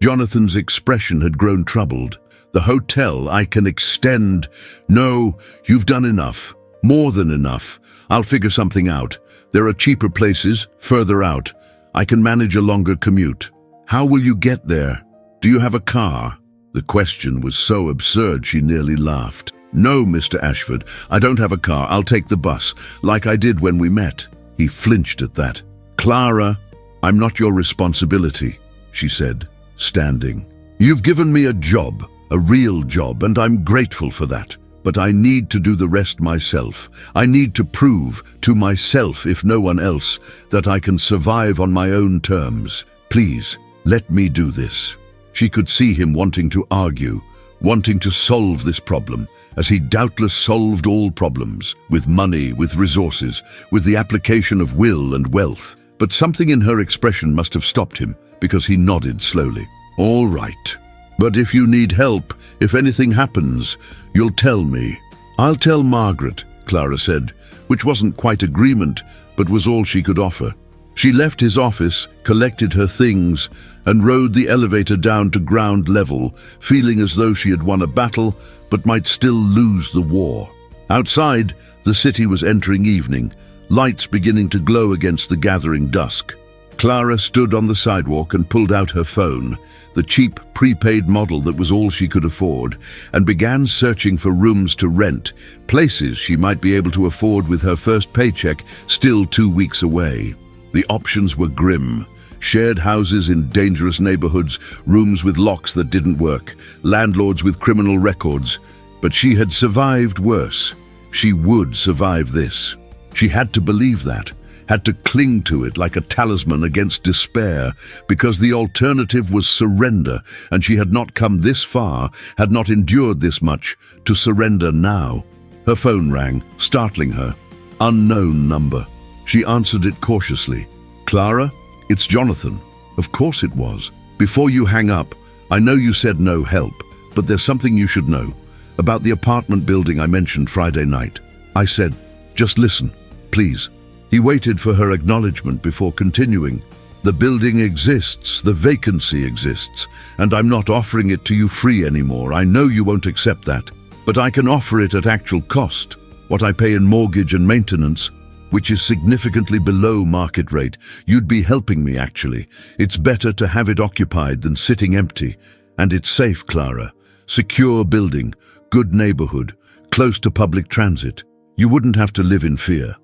Jonathan's expression had grown troubled. The hotel, I can extend— No, you've done enough. More than enough. I'll figure something out. There are cheaper places, further out. I can manage a longer commute. How will you get there? Do you have a car? The question was so absurd she nearly laughed. No, Mr. Ashford, I don't have a car. I'll take the bus, like I did when we met. He flinched at that. Clara, I'm not your responsibility, she said, standing. You've given me a job, a real job, and I'm grateful for that. But I need to do the rest myself. I need to prove to myself, if no one else, that I can survive on my own terms. Please, let me do this. She could see him wanting to argue, wanting to solve this problem, as he doubtless solved all problems, with money, with resources, with the application of will and wealth. But something in her expression must have stopped him, because he nodded slowly. All right. But if you need help, if anything happens, you'll tell me. I'll tell Margaret, Clara said, which wasn't quite agreement, but was all she could offer. She left his office, collected her things, and rode the elevator down to ground level, feeling as though she had won a battle, but might still lose the war. Outside, the city was entering evening, lights beginning to glow against the gathering dusk. Clara stood on the sidewalk and pulled out her phone, the cheap prepaid model that was all she could afford, and began searching for rooms to rent, places she might be able to afford with her first paycheck still 2 weeks away. The options were grim. Shared houses in dangerous neighborhoods, rooms with locks that didn't work, landlords with criminal records. But she had survived worse. She would survive this. She had to believe that, had to cling to it like a talisman against despair, because the alternative was surrender, and she had not come this far, had not endured this much, to surrender now. Her phone rang, startling her. Unknown number. She answered it cautiously. "Clara? It's Jonathan." Of course it was. "Before you hang up, I know you said no help, but there's something you should know. About the apartment building I mentioned Friday night." I said, "Just listen, please." He waited for her acknowledgement before continuing. "The building exists, the vacancy exists, and I'm not offering it to you free anymore. I know you won't accept that, but I can offer it at actual cost, what I pay in mortgage and maintenance, which is significantly below market rate. You'd be helping me, actually. It's better to have it occupied than sitting empty. And it's safe, Clara. Secure building, good neighborhood, close to public transit. You wouldn't have to live in fear."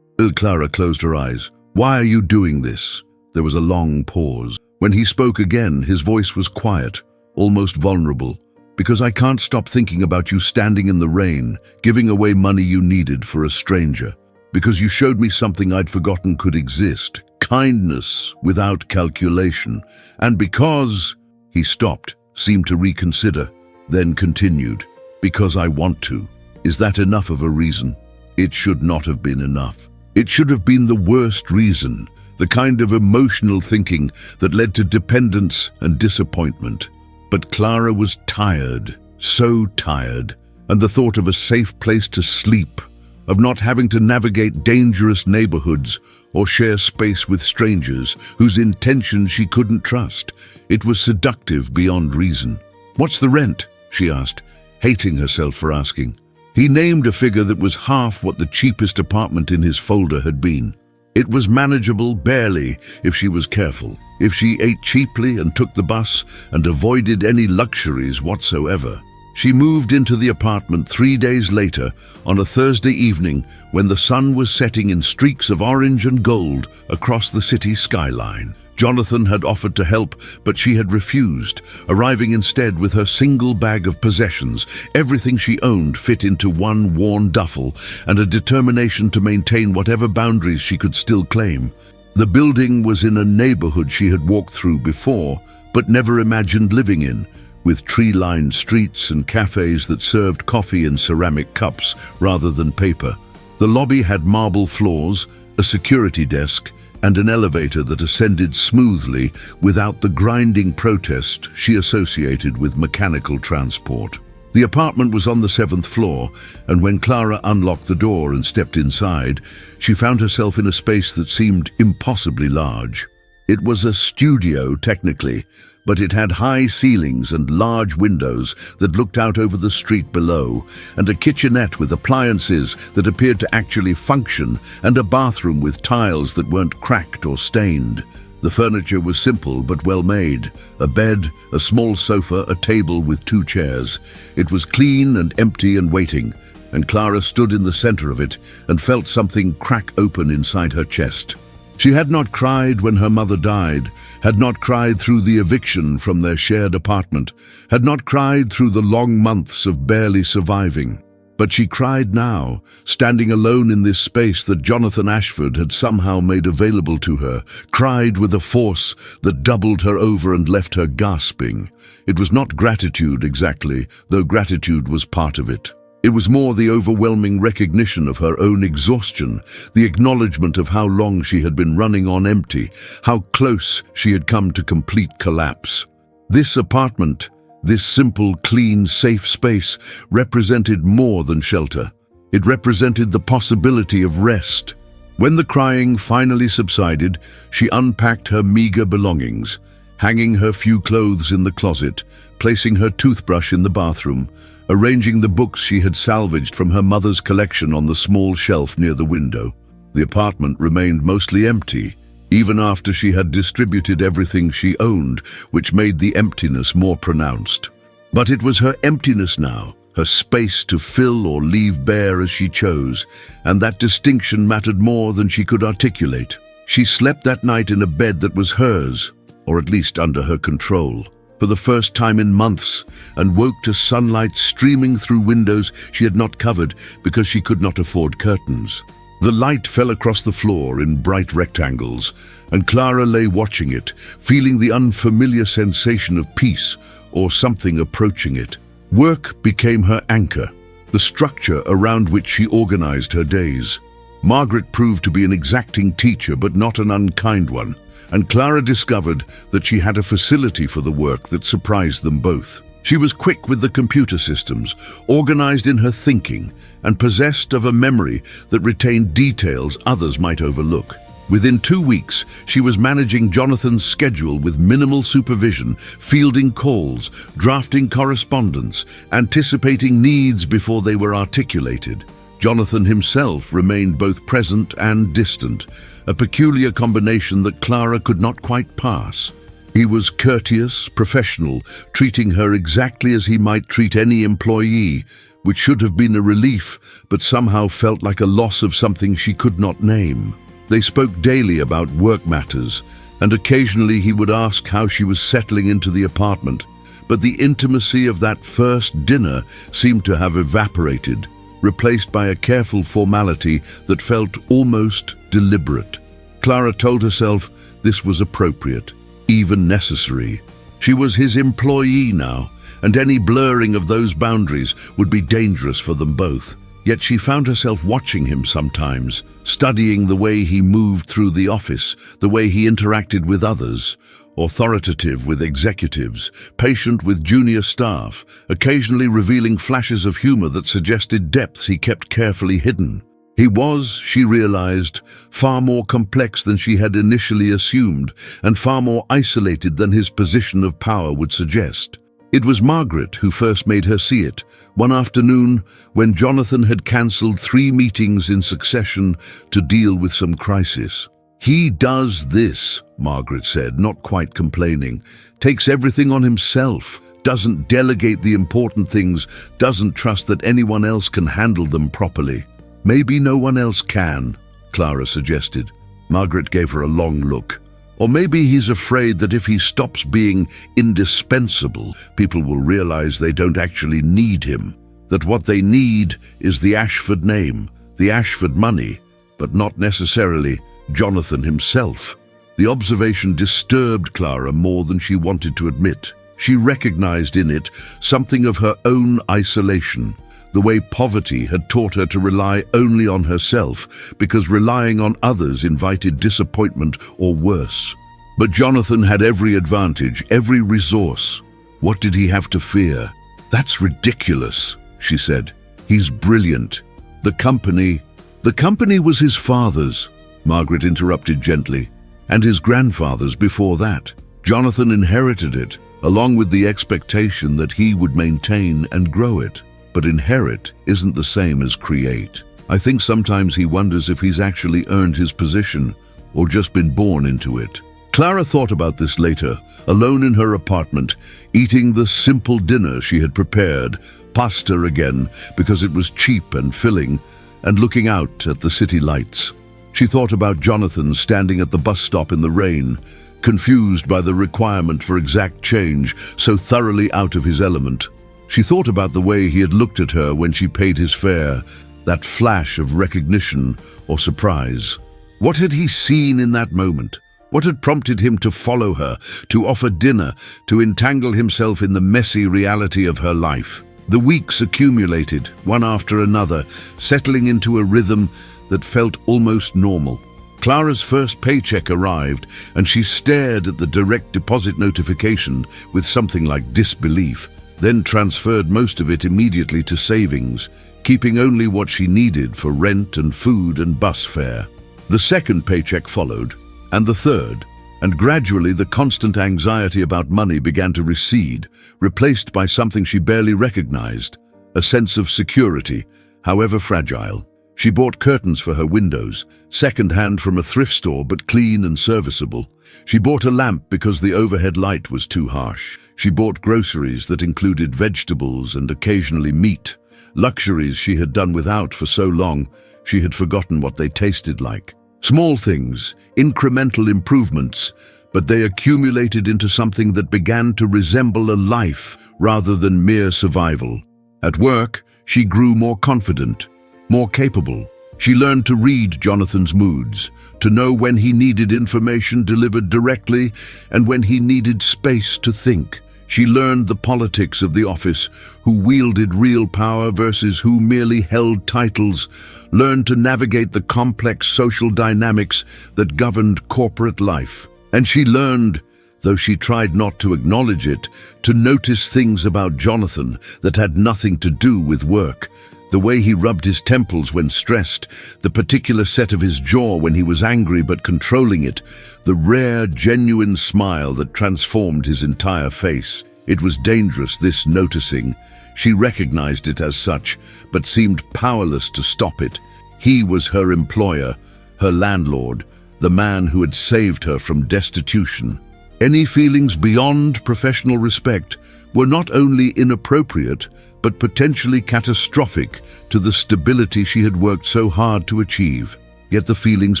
Clara closed her eyes. "Why are you doing this?" There was a long pause. When he spoke again, his voice was quiet, almost vulnerable. "Because I can't stop thinking about you standing in the rain, giving away money you needed for a stranger. Because you showed me something I'd forgotten could exist. Kindness without calculation. And because..." He stopped, seemed to reconsider, then continued. "Because I want to. Is that enough of a reason?" It should not have been enough. It should have been the worst reason, the kind of emotional thinking that led to dependence and disappointment. But Clara was tired, so tired, and the thought of a safe place to sleep, of not having to navigate dangerous neighborhoods or share space with strangers whose intentions she couldn't trust. It was seductive beyond reason. "What's the rent?" she asked, hating herself for asking. He named a figure that was half what the cheapest apartment in his folder had been. It was manageable, barely, if she was careful, if she ate cheaply and took the bus and avoided any luxuries whatsoever. She moved into the apartment 3 days later, on a Thursday evening, when the sun was setting in streaks of orange and gold across the city skyline. Jonathan had offered to help, but she had refused, arriving instead with her single bag of possessions. Everything she owned fit into one worn duffel, and a determination to maintain whatever boundaries she could still claim. The building was in a neighborhood she had walked through before, but never imagined living in, with tree-lined streets and cafes that served coffee in ceramic cups rather than paper. The lobby had marble floors, a security desk, and an elevator that ascended smoothly without the grinding protest she associated with mechanical transport. The apartment was on the 7th floor, and when Clara unlocked the door and stepped inside, she found herself in a space that seemed impossibly large. It was a studio, technically, but it had high ceilings and large windows that looked out over the street below, and a kitchenette with appliances that appeared to actually function, and a bathroom with tiles that weren't cracked or stained. The furniture was simple but well made. A bed, a small sofa, a table with 2 chairs. It was clean and empty and waiting, and Clara stood in the center of it and felt something crack open inside her chest. She had not cried when her mother died, had not cried through the eviction from their shared apartment, had not cried through the long months of barely surviving. But she cried now, standing alone in this space that Jonathan Ashford had somehow made available to her, cried with a force that doubled her over and left her gasping. It was not gratitude exactly, though gratitude was part of it. It was more the overwhelming recognition of her own exhaustion, the acknowledgement of how long she had been running on empty, how close she had come to complete collapse. This apartment, this simple, clean, safe space, represented more than shelter. It represented the possibility of rest. When the crying finally subsided, she unpacked her meager belongings, hanging her few clothes in the closet, placing her toothbrush in the bathroom, arranging the books she had salvaged from her mother's collection on the small shelf near the window. The apartment remained mostly empty, even after she had distributed everything she owned, which made the emptiness more pronounced. But it was her emptiness now, her space to fill or leave bare as she chose, and that distinction mattered more than she could articulate. She slept that night in a bed that was hers, or at least under her control, for the first time in months, and woke to sunlight streaming through windows she had not covered because she could not afford curtains. The light fell across the floor in bright rectangles, and Clara lay watching it, feeling the unfamiliar sensation of peace or something approaching it. Work became her anchor, the structure around which she organized her days. Margaret proved to be an exacting teacher, but not an unkind one, and Clara discovered that she had a facility for the work that surprised them both. She was quick with the computer systems, organized in her thinking, and possessed of a memory that retained details others might overlook. Within 2 weeks, she was managing Jonathan's schedule with minimal supervision, fielding calls, drafting correspondence, anticipating needs before they were articulated. Jonathan himself remained both present and distant, a peculiar combination that Clara could not quite pass. He was courteous, professional, treating her exactly as he might treat any employee, which should have been a relief, but somehow felt like a loss of something she could not name. They spoke daily about work matters, and occasionally he would ask how she was settling into the apartment, but the intimacy of that first dinner seemed to have evaporated, replaced by a careful formality that felt almost deliberate. Clara told herself this was appropriate, even necessary. She was his employee now, and any blurring of those boundaries would be dangerous for them both. Yet she found herself watching him sometimes, studying the way he moved through the office, the way he interacted with others, authoritative with executives, patient with junior staff, occasionally revealing flashes of humor that suggested depths he kept carefully hidden. He was, she realized, far more complex than she had initially assumed, and far more isolated than his position of power would suggest. It was Margaret who first made her see it, one afternoon when Jonathan had cancelled 3 meetings in succession to deal with some crisis. "He does this," Margaret said, not quite complaining, "takes everything on himself, doesn't delegate the important things, doesn't trust that anyone else can handle them properly." "Maybe no one else can," Clara suggested. Margaret gave her a long look. "Or maybe he's afraid that if he stops being indispensable, people will realize they don't actually need him, that what they need is the Ashford name, the Ashford money, but not necessarily Jonathan himself." The observation disturbed Clara more than she wanted to admit. She recognized in it something of her own isolation, the way poverty had taught her to rely only on herself because relying on others invited disappointment or worse. But Jonathan had every advantage, every resource. What did he have to fear? "That's ridiculous," she said. "He's brilliant. The company was his father's," Margaret interrupted gently, "and his grandfather's before that. Jonathan inherited it, along with the expectation that he would maintain and grow it. But inherit isn't the same as create. I think sometimes he wonders if he's actually earned his position or just been born into it." Clara thought about this later, alone in her apartment, eating the simple dinner she had prepared, pasta again, because it was cheap and filling, and looking out at the city lights. She thought about Jonathan standing at the bus stop in the rain, confused by the requirement for exact change, so thoroughly out of his element. She thought about the way he had looked at her when she paid his fare, that flash of recognition or surprise. What had he seen in that moment? What had prompted him to follow her, to offer dinner, to entangle himself in the messy reality of her life? The weeks accumulated, one after another, settling into a rhythm that felt almost normal. Clara's first paycheck arrived, and she stared at the direct deposit notification with something like disbelief, then transferred most of it immediately to savings, keeping only what she needed for rent and food and bus fare. The second paycheck followed, and the third, and gradually the constant anxiety about money began to recede, replaced by something she barely recognized, a sense of security, however fragile. She bought curtains for her windows, second-hand from a thrift store but clean and serviceable. She bought a lamp because the overhead light was too harsh. She bought groceries that included vegetables and occasionally meat, luxuries she had done without for so long she had forgotten what they tasted like. Small things, incremental improvements, but they accumulated into something that began to resemble a life rather than mere survival. At work, she grew more confident, more capable. She learned to read Jonathan's moods, to know when he needed information delivered directly and when he needed space to think. She learned the politics of the office, who wielded real power versus who merely held titles, learned to navigate the complex social dynamics that governed corporate life. And she learned, though she tried not to acknowledge it, to notice things about Jonathan that had nothing to do with work. The way he rubbed his temples when stressed, the particular set of his jaw when he was angry but controlling it, the rare, genuine smile that transformed his entire face. It was dangerous, this noticing. She recognized it as such, but seemed powerless to stop it. He was her employer, her landlord, the man who had saved her from destitution. Any feelings beyond professional respect were not only inappropriate, but potentially catastrophic to the stability she had worked so hard to achieve. Yet the feelings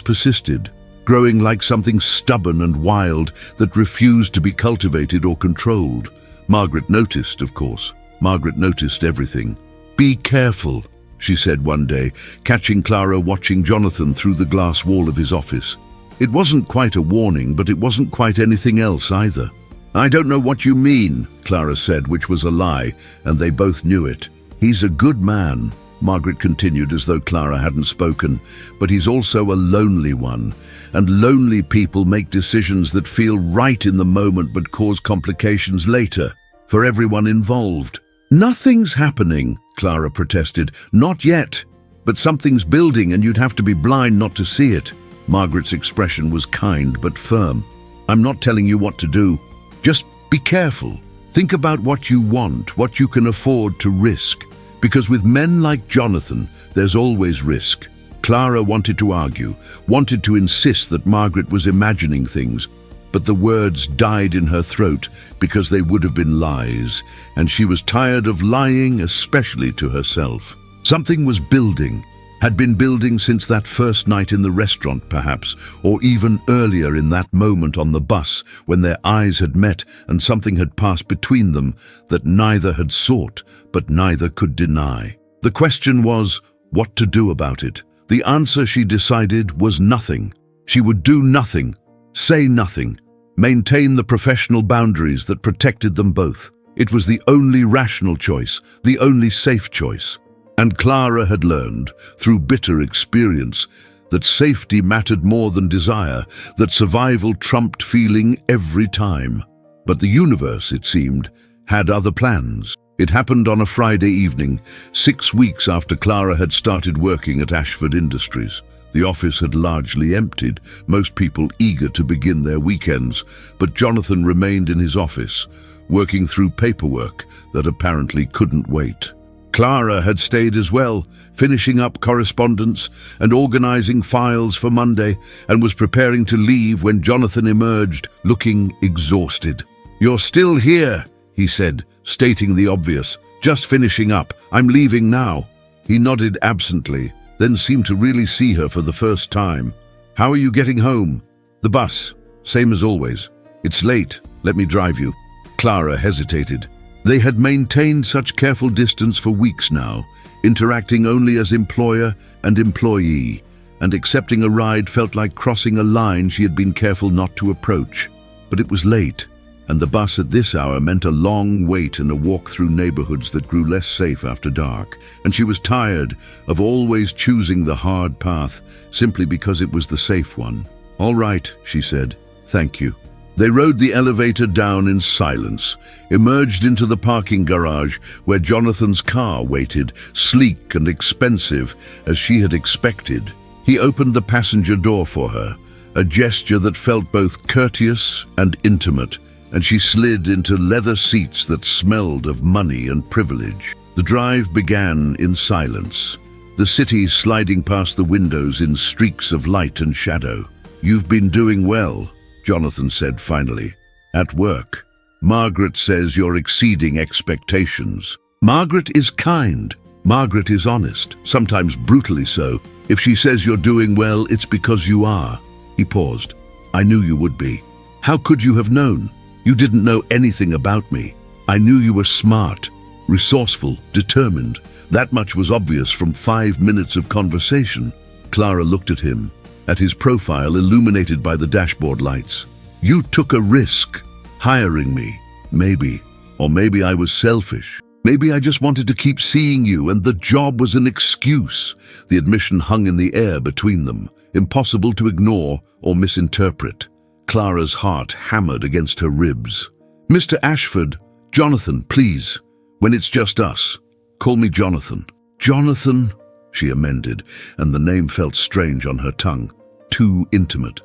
persisted, growing like something stubborn and wild that refused to be cultivated or controlled. Margaret noticed, of course. Margaret noticed everything. "Be careful," she said one day, catching Clara watching Jonathan through the glass wall of his office. It wasn't quite a warning, but it wasn't quite anything else either. "I don't know what you mean," Clara said, which was a lie, and they both knew it. "He's a good man," Margaret continued as though Clara hadn't spoken, "but he's also a lonely one, and lonely people make decisions that feel right in the moment but cause complications later, for everyone involved." "Nothing's happening," Clara protested. "Not yet. But something's building and you'd have to be blind not to see it." Margaret's expression was kind but firm. "I'm not telling you what to do. Just be careful. Think about what you want, what you can afford to risk. Because with men like Jonathan, there's always risk." Clara wanted to argue, wanted to insist that Margaret was imagining things, but the words died in her throat because they would have been lies, and she was tired of lying, especially to herself. Something was building, had been building since that first night in the restaurant perhaps, or even earlier in that moment on the bus when their eyes had met and something had passed between them that neither had sought but neither could deny. The question was, what to do about it? The answer, she decided, was nothing. She would do nothing, say nothing, maintain the professional boundaries that protected them both. It was the only rational choice, the only safe choice. And Clara had learned, through bitter experience, that safety mattered more than desire, that survival trumped feeling every time. But the universe, it seemed, had other plans. It happened on a Friday evening, 6 weeks after Clara had started working at Ashford Industries. The office had largely emptied, most people eager to begin their weekends, but Jonathan remained in his office, working through paperwork that apparently couldn't wait. Clara had stayed as well, finishing up correspondence and organizing files for Monday, and was preparing to leave when Jonathan emerged, looking exhausted. "You're still here," he said, stating the obvious. "Just finishing up. I'm leaving now." He nodded absently, then seemed to really see her for the first time. "How are you getting home?" "The bus. Same as always." "It's late. Let me drive you." Clara hesitated. They had maintained such careful distance for weeks now, interacting only as employer and employee, and accepting a ride felt like crossing a line she had been careful not to approach. But it was late, and the bus at this hour meant a long wait and a walk through neighborhoods that grew less safe after dark, and she was tired of always choosing the hard path simply because it was the safe one. "All right," she said. "Thank you." They rode the elevator down in silence, emerged into the parking garage where Jonathan's car waited, sleek and expensive as she had expected. He opened the passenger door for her, a gesture that felt both courteous and intimate, and she slid into leather seats that smelled of money and privilege. The drive began in silence. the city sliding past the windows in streaks of light and shadow. "You've been doing well," Jonathan said finally. "At work. Margaret says you're exceeding expectations." Margaret is kind. Margaret is honest, sometimes brutally so. If she says you're doing well, it's because you are. He paused. "I knew you would be." "How could you have known? You didn't know anything about me. I knew you were smart, resourceful, determined. That much was obvious from 5 minutes of conversation." Clara looked at him, at his profile illuminated by the dashboard lights. "You took a risk, hiring me. Maybe. Or maybe I was selfish. Maybe I just wanted to keep seeing you, and the job was an excuse." The admission hung in the air between them, impossible to ignore or misinterpret. Clara's heart hammered against her ribs. "Mr. Ashford, Jonathan, please. When it's just us, call me Jonathan." "Jonathan," she amended, and the name felt strange on her tongue. Too intimate.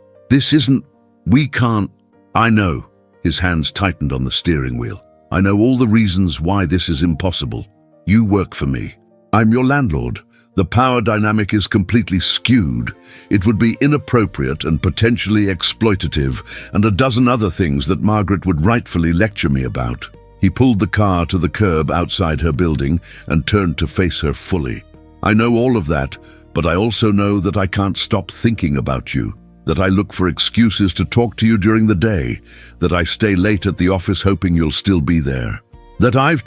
We can't." "I know." His hands tightened on the steering wheel. "I know all the reasons why this is impossible. You work for me. I'm your landlord. The power dynamic is completely skewed. It would be inappropriate and potentially exploitative, and a dozen other things that Margaret would rightfully lecture me about." He pulled the car to the curb outside her building and turned to face her fully. "I know all of that, but I also know that I can't stop thinking about you. That I look for excuses to talk to you during the day, that I stay late at the office hoping you'll still be there. That I've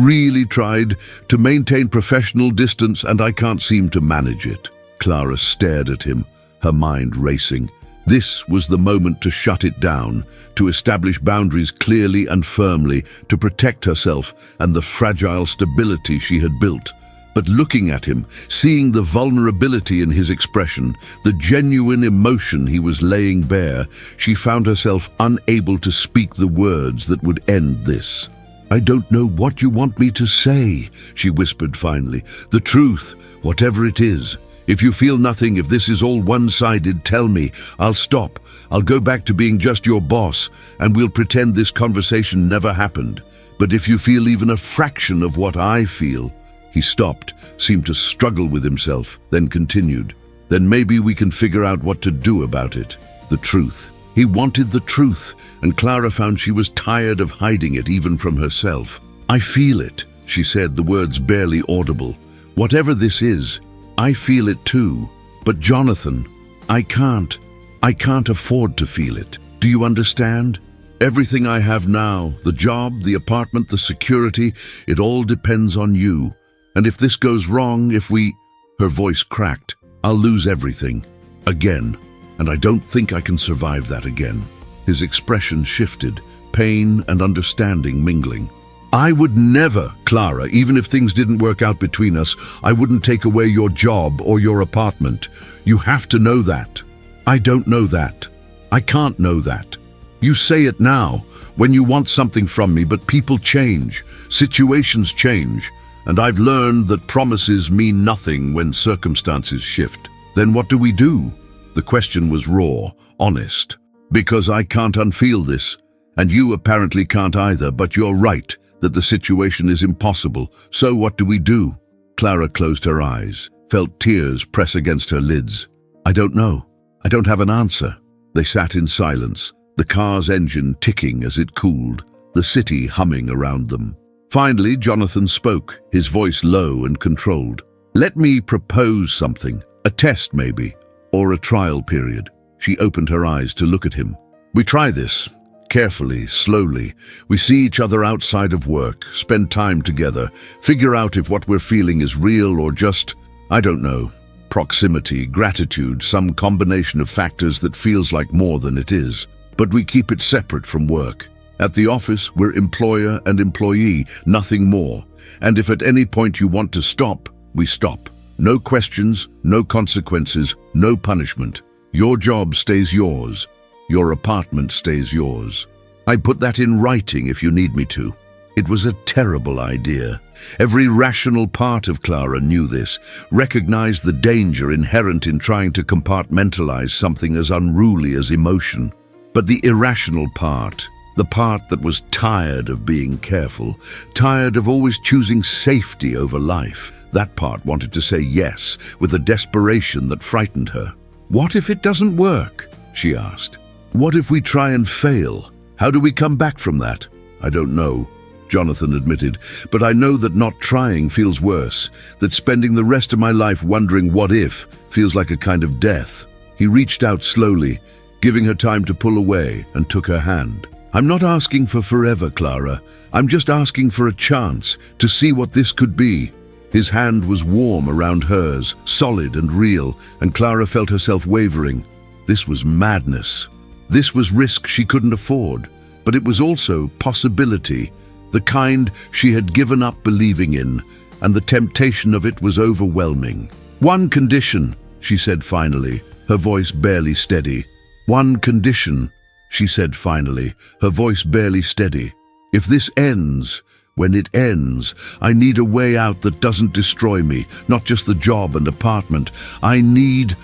really tried to maintain professional distance, and I can't seem to manage it." Clara stared at him, her mind racing. This was the moment to shut it down, to establish boundaries clearly and firmly, to protect herself and the fragile stability she had built. But looking at him, seeing the vulnerability in his expression, the genuine emotion he was laying bare, she found herself unable to speak the words that would end this. "I don't know what you want me to say," she whispered finally. "The truth, whatever it is. If you feel nothing, if this is all one-sided, tell me. I'll stop. I'll go back to being just your boss, and we'll pretend this conversation never happened. But if you feel even a fraction of what I feel..." He stopped, seemed to struggle with himself, then continued. "Then maybe we can figure out what to do about it. The truth." He wanted the truth, and Clara found she was tired of hiding it even from herself. "I feel it," she said, the words barely audible. "Whatever this is, I feel it too. But Jonathan, I can't afford to feel it. Do you understand? Everything I have now, the job, the apartment, the security, it all depends on you. And if this goes wrong, Her voice cracked. "I'll lose everything. Again. And I don't think I can survive that again." His expression shifted, pain and understanding mingling. "I would never, Clara, even if things didn't work out between us, I wouldn't take away your job or your apartment. You have to know that." "I don't know that. I can't know that. You say it now, when you want something from me, but people change, situations change. And I've learned that promises mean nothing when circumstances shift. Then what do we do?" The question was raw, honest. "Because I can't unfeel this, and you apparently can't either, but you're right that the situation is impossible. So what do we do?" Clara closed her eyes, felt tears press against her lids. "I don't know. I don't have an answer." They sat in silence, the car's engine ticking as it cooled, the city humming around them. Finally, Jonathan spoke, his voice low and controlled. "Let me propose something, a test maybe, or a trial period." She opened her eyes to look at him. "We try this, carefully, slowly. We see each other outside of work, spend time together, figure out if what we're feeling is real or just, I don't know, proximity, gratitude, some combination of factors that feels like more than it is. But we keep it separate from work. At the office, we're employer and employee, nothing more. And if at any point you want to stop, we stop. No questions, no consequences, no punishment. Your job stays yours. Your apartment stays yours. I put that in writing if you need me to." It was a terrible idea. Every rational part of Clara knew this, recognized the danger inherent in trying to compartmentalize something as unruly as emotion. But the irrational part, the part that was tired of being careful, tired of always choosing safety over life, That part wanted to say yes, with a desperation that frightened her. "What if it doesn't work?" she asked. "What if we try and fail? How do we come back from that?" "I don't know," Jonathan admitted, "but I know that not trying feels worse, that spending the rest of my life wondering what if feels like a kind of death." He reached out slowly, giving her time to pull away, and took her hand. "I'm not asking for forever, Clara. I'm just asking for a chance to see what this could be." His hand was warm around hers, solid and real, and Clara felt herself wavering. This was madness. This was risk she couldn't afford, but it was also possibility, the kind she had given up believing in, and the temptation of it was overwhelming. "One condition," she said finally, her voice barely steady. "One condition," she said finally, her voice barely steady. "If this ends, when it ends, I need a way out that doesn't destroy me, not just the job and apartment. I need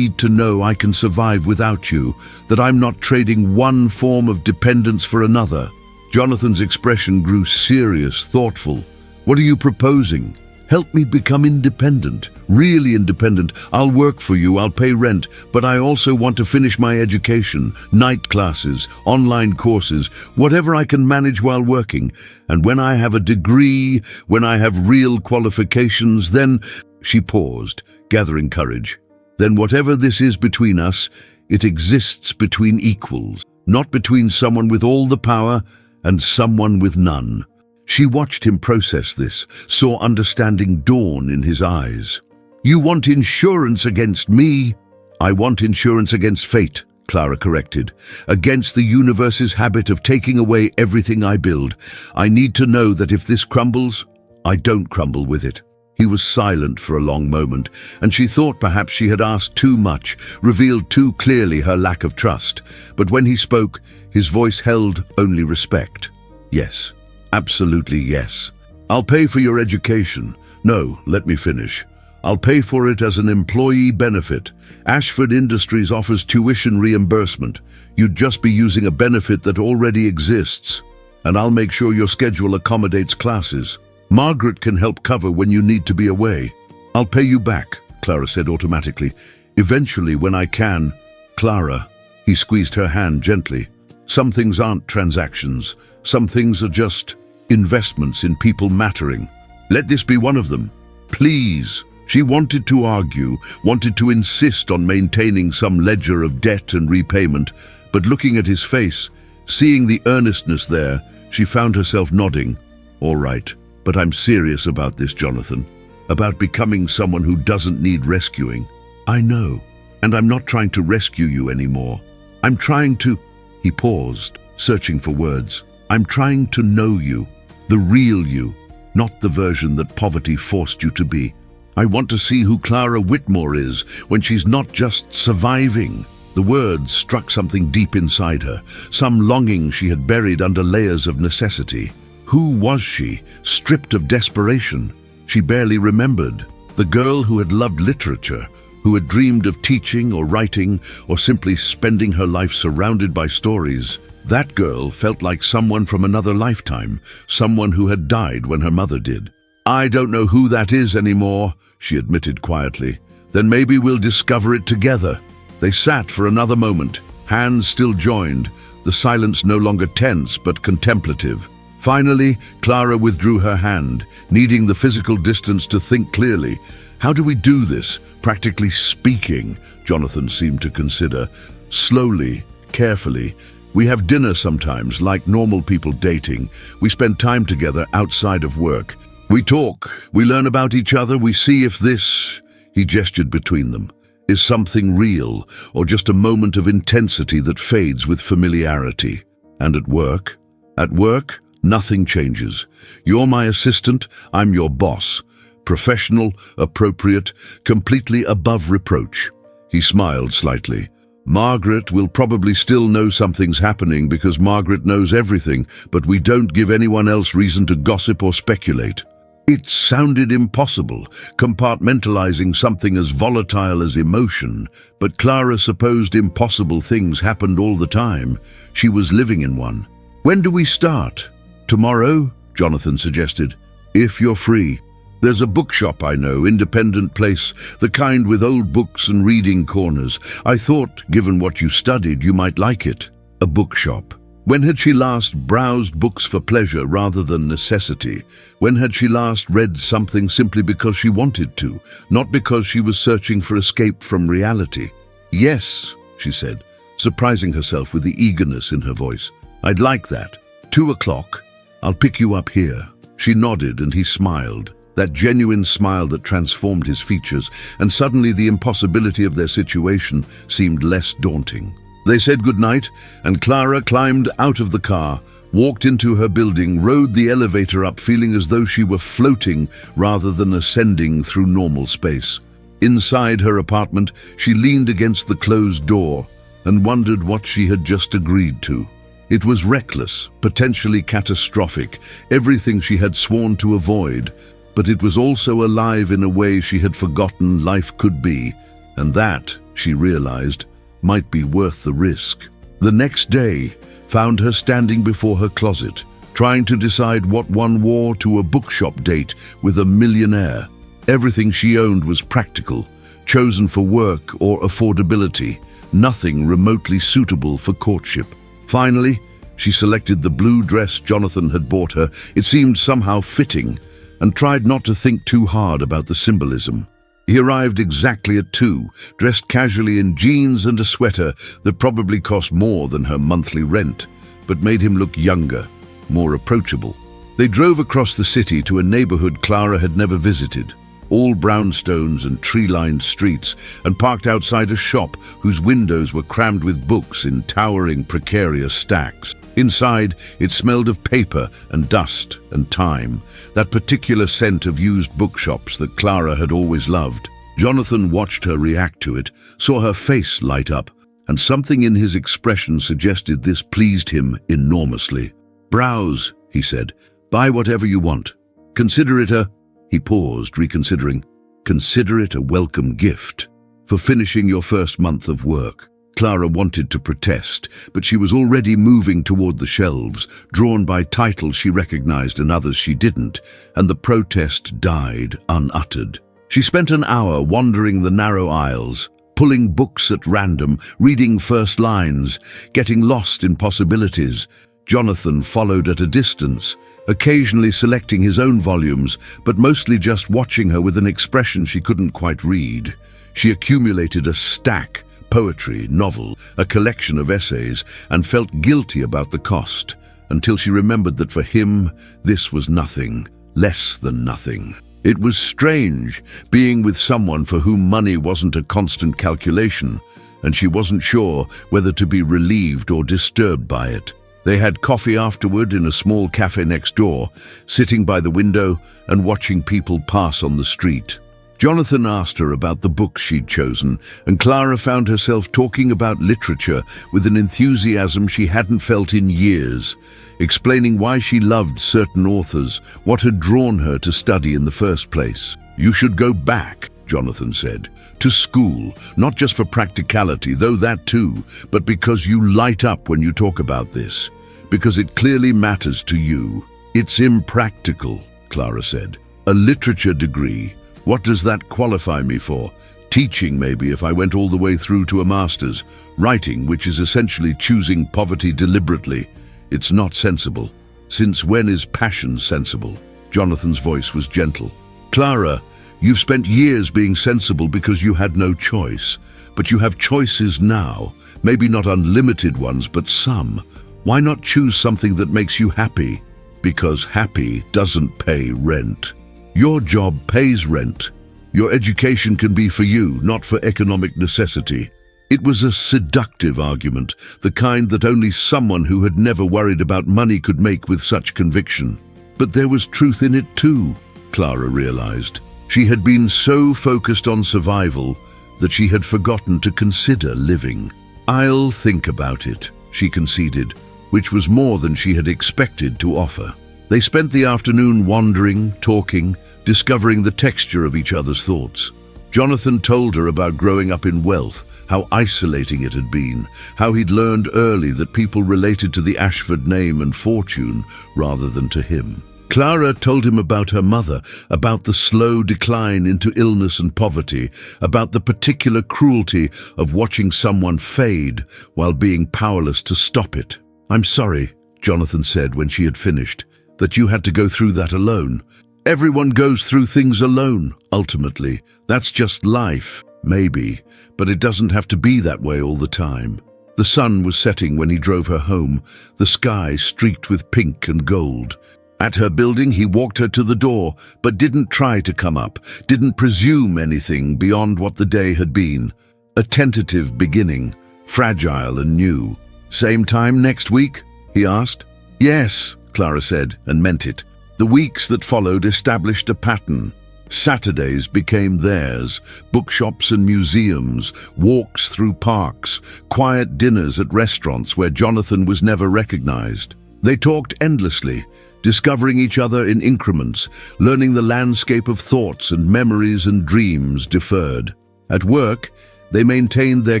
to know I can survive without you, that I'm not trading one form of dependence for another." Jonathan's expression grew serious, thoughtful. "What are you proposing?" "Help me become independent, really independent. I'll work for you, I'll pay rent, but I also want to finish my education, night classes, online courses, whatever I can manage while working. And when I have a degree, when I have real qualifications, then—" She paused, gathering courage. "Then whatever this is between us, it exists between equals, not between someone with all the power and someone with none." She watched him process this, saw understanding dawn in his eyes. "You want insurance against me?" "I want insurance against fate," Clara corrected. "Against the universe's habit of taking away everything I build. I need to know that if this crumbles, I don't crumble with it." He was silent for a long moment, and she thought perhaps she had asked too much, revealed too clearly her lack of trust. But when he spoke, his voice held only respect. "Yes. Absolutely yes. I'll pay for your education. No, let me finish. I'll pay for it as an employee benefit. Ashford Industries offers tuition reimbursement. You'd just be using a benefit that already exists. And I'll make sure your schedule accommodates classes. Margaret can help cover when you need to be away." "I'll pay you back," Clara said automatically. "Eventually, when I can." "Clara," he squeezed her hand gently. "Some things aren't transactions. Some things are just investments in people mattering. Let this be one of them. Please." She wanted to argue, wanted to insist on maintaining some ledger of debt and repayment, but looking at his face, seeing the earnestness there, she found herself nodding. "All right, but I'm serious about this, Jonathan. About becoming someone who doesn't need rescuing." "I know, and I'm not trying to rescue you anymore. I'm trying to—" He paused, searching for words. "I'm trying to know you, the real you, not the version that poverty forced you to be. I want to see who Clara Whitmore is when she's not just surviving." The words struck something deep inside her, some longing she had buried under layers of necessity. Who was she, stripped of desperation? She barely remembered. The girl who had loved literature, who had dreamed of teaching or writing, or simply spending her life surrounded by stories. That girl felt like someone from another lifetime, someone who had died when her mother did. "I don't know who that is anymore," she admitted quietly. "Then maybe we'll discover it together." They sat for another moment, hands still joined, the silence no longer tense but contemplative. Finally, Clara withdrew her hand, needing the physical distance to think clearly. "How do we do this, practically speaking?" Jonathan seemed to consider. "Slowly, carefully. We have dinner sometimes, like normal people dating. We spend time together outside of work. We talk, we learn about each other, we see if this," he gestured between them, "is something real, or just a moment of intensity that fades with familiarity. And at work? At work, nothing changes. You're my assistant, I'm your boss. Professional, appropriate, completely above reproach." He smiled slightly. "Margaret will probably still know something's happening because Margaret knows everything, but we don't give anyone else reason to gossip or speculate." It sounded impossible, compartmentalizing something as volatile as emotion, but Clara supposed impossible things happened all the time. She was living in one. "When do we start?" "Tomorrow?" Jonathan suggested. "If you're free." There's a bookshop I know, independent place, the kind with old books and reading corners. I thought, given what you studied, you might like it. A bookshop. When had she last browsed books for pleasure rather than necessity? When had she last read something simply because she wanted to, not because she was searching for escape from reality? Yes, she said, surprising herself with the eagerness in her voice. I'd like that. 2 o'clock. I'll pick you up here. She nodded and he smiled, that genuine smile that transformed his features, and suddenly the impossibility of their situation seemed less daunting. They said goodnight, and Clara climbed out of the car, walked into her building, rode the elevator up feeling as though she were floating rather than ascending through normal space. Inside her apartment, she leaned against the closed door and wondered what she had just agreed to. It was reckless, potentially catastrophic, everything she had sworn to avoid, but it was also alive in a way she had forgotten life could be, and that, she realized, might be worth the risk. The next day found her standing before her closet, trying to decide what one wore to a bookshop date with a millionaire. Everything she owned was practical, chosen for work or affordability, nothing remotely suitable for courtship. Finally, she selected the blue dress Jonathan had bought her. It seemed somehow fitting, and tried not to think too hard about the symbolism. He arrived exactly at 2, dressed casually in jeans and a sweater that probably cost more than her monthly rent, but made him look younger, more approachable. They drove across the city to a neighborhood Clara had never visited, all brownstones and tree-lined streets, and parked outside a shop whose windows were crammed with books in towering, precarious stacks. Inside, it smelled of paper and dust and time, that particular scent of used bookshops that Clara had always loved. Jonathan watched her react to it, saw her face light up, and something in his expression suggested this pleased him enormously. "Browse," he said. "Buy whatever you want. Consider it a—" He paused, reconsidering. "Consider it a welcome gift for finishing your first month of work." Clara wanted to protest, but she was already moving toward the shelves, drawn by titles she recognized and others she didn't, and the protest died unuttered. She spent an hour wandering the narrow aisles, pulling books at random, reading first lines, getting lost in possibilities. Jonathan followed at a distance, occasionally selecting his own volumes, but mostly just watching her with an expression she couldn't quite read. She accumulated a stack, poetry, novel, a collection of essays, and felt guilty about the cost, until she remembered that for him, this was nothing, less than nothing. It was strange, being with someone for whom money wasn't a constant calculation, and she wasn't sure whether to be relieved or disturbed by it. They had coffee afterward in a small cafe next door, sitting by the window and watching people pass on the street. Jonathan asked her about the books she'd chosen, and Clara found herself talking about literature with an enthusiasm she hadn't felt in years, explaining why she loved certain authors, what had drawn her to study in the first place. "You should go back," Jonathan said, "to school, not just for practicality, though that too, but because you light up when you talk about this, because it clearly matters to you." "It's impractical," Clara said. "A literature degree. What does that qualify me for? Teaching, maybe, if I went all the way through to a master's. Writing, which is essentially choosing poverty deliberately. It's not sensible." "Since when is passion sensible?" Jonathan's voice was gentle. "Clara, you've spent years being sensible because you had no choice. But you have choices now, maybe not unlimited ones, but some. Why not choose something that makes you happy? Because happy doesn't pay rent. Your job pays rent. Your education can be for you, not for economic necessity." It was a seductive argument, the kind that only someone who had never worried about money could make with such conviction. But there was truth in it too, Clara realized. She had been so focused on survival that she had forgotten to consider living. "I'll think about it," she conceded, which was more than she had expected to offer. They spent the afternoon wandering, talking, discovering the texture of each other's thoughts. Jonathan told her about growing up in wealth, how isolating it had been, how he'd learned early that people related to the Ashford name and fortune rather than to him. Clara told him about her mother, about the slow decline into illness and poverty, about the particular cruelty of watching someone fade while being powerless to stop it. "I'm sorry," Jonathan said when she had finished, "that you had to go through that alone. Everyone goes through things alone, ultimately. That's just life, maybe, but it doesn't have to be that way all the time." The sun was setting when he drove her home, the sky streaked with pink and gold. At her building, he walked her to the door, but didn't try to come up, didn't presume anything beyond what the day had been. A tentative beginning, fragile and new. "Same time next week?" he asked. "Yes," Clara said, and meant it. The weeks that followed established a pattern. Saturdays became theirs, bookshops and museums, walks through parks, quiet dinners at restaurants where Jonathan was never recognized. They talked endlessly, discovering each other in increments, learning the landscape of thoughts and memories and dreams deferred. At work, they maintained their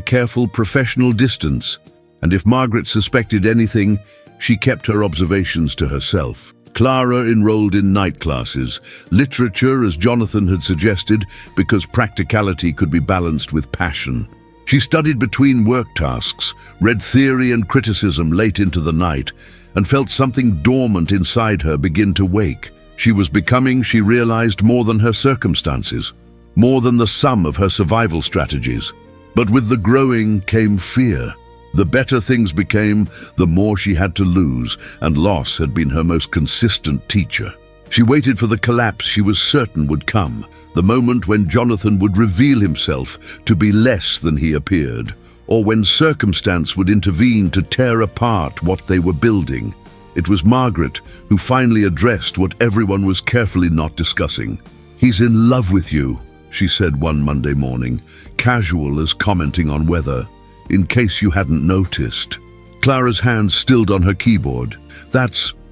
careful professional distance, and if Margaret suspected anything, she kept her observations to herself. Clara enrolled in night classes, literature as Jonathan had suggested, because practicality could be balanced with passion. She studied between work tasks, read theory and criticism late into the night, and felt something dormant inside her begin to wake. She was becoming, she realized, more than her circumstances, more than the sum of her survival strategies. But with the growing came fear. The better things became, the more she had to lose, and loss had been her most consistent teacher. She waited for the collapse she was certain would come, the moment when Jonathan would reveal himself to be less than he appeared, or when circumstance would intervene to tear apart what they were building. It was Margaret who finally addressed what everyone was carefully not discussing. "He's in love with you," she said one Monday morning, casual as commenting on weather. "In case you hadn't noticed." Clara's hand stilled on her keyboard.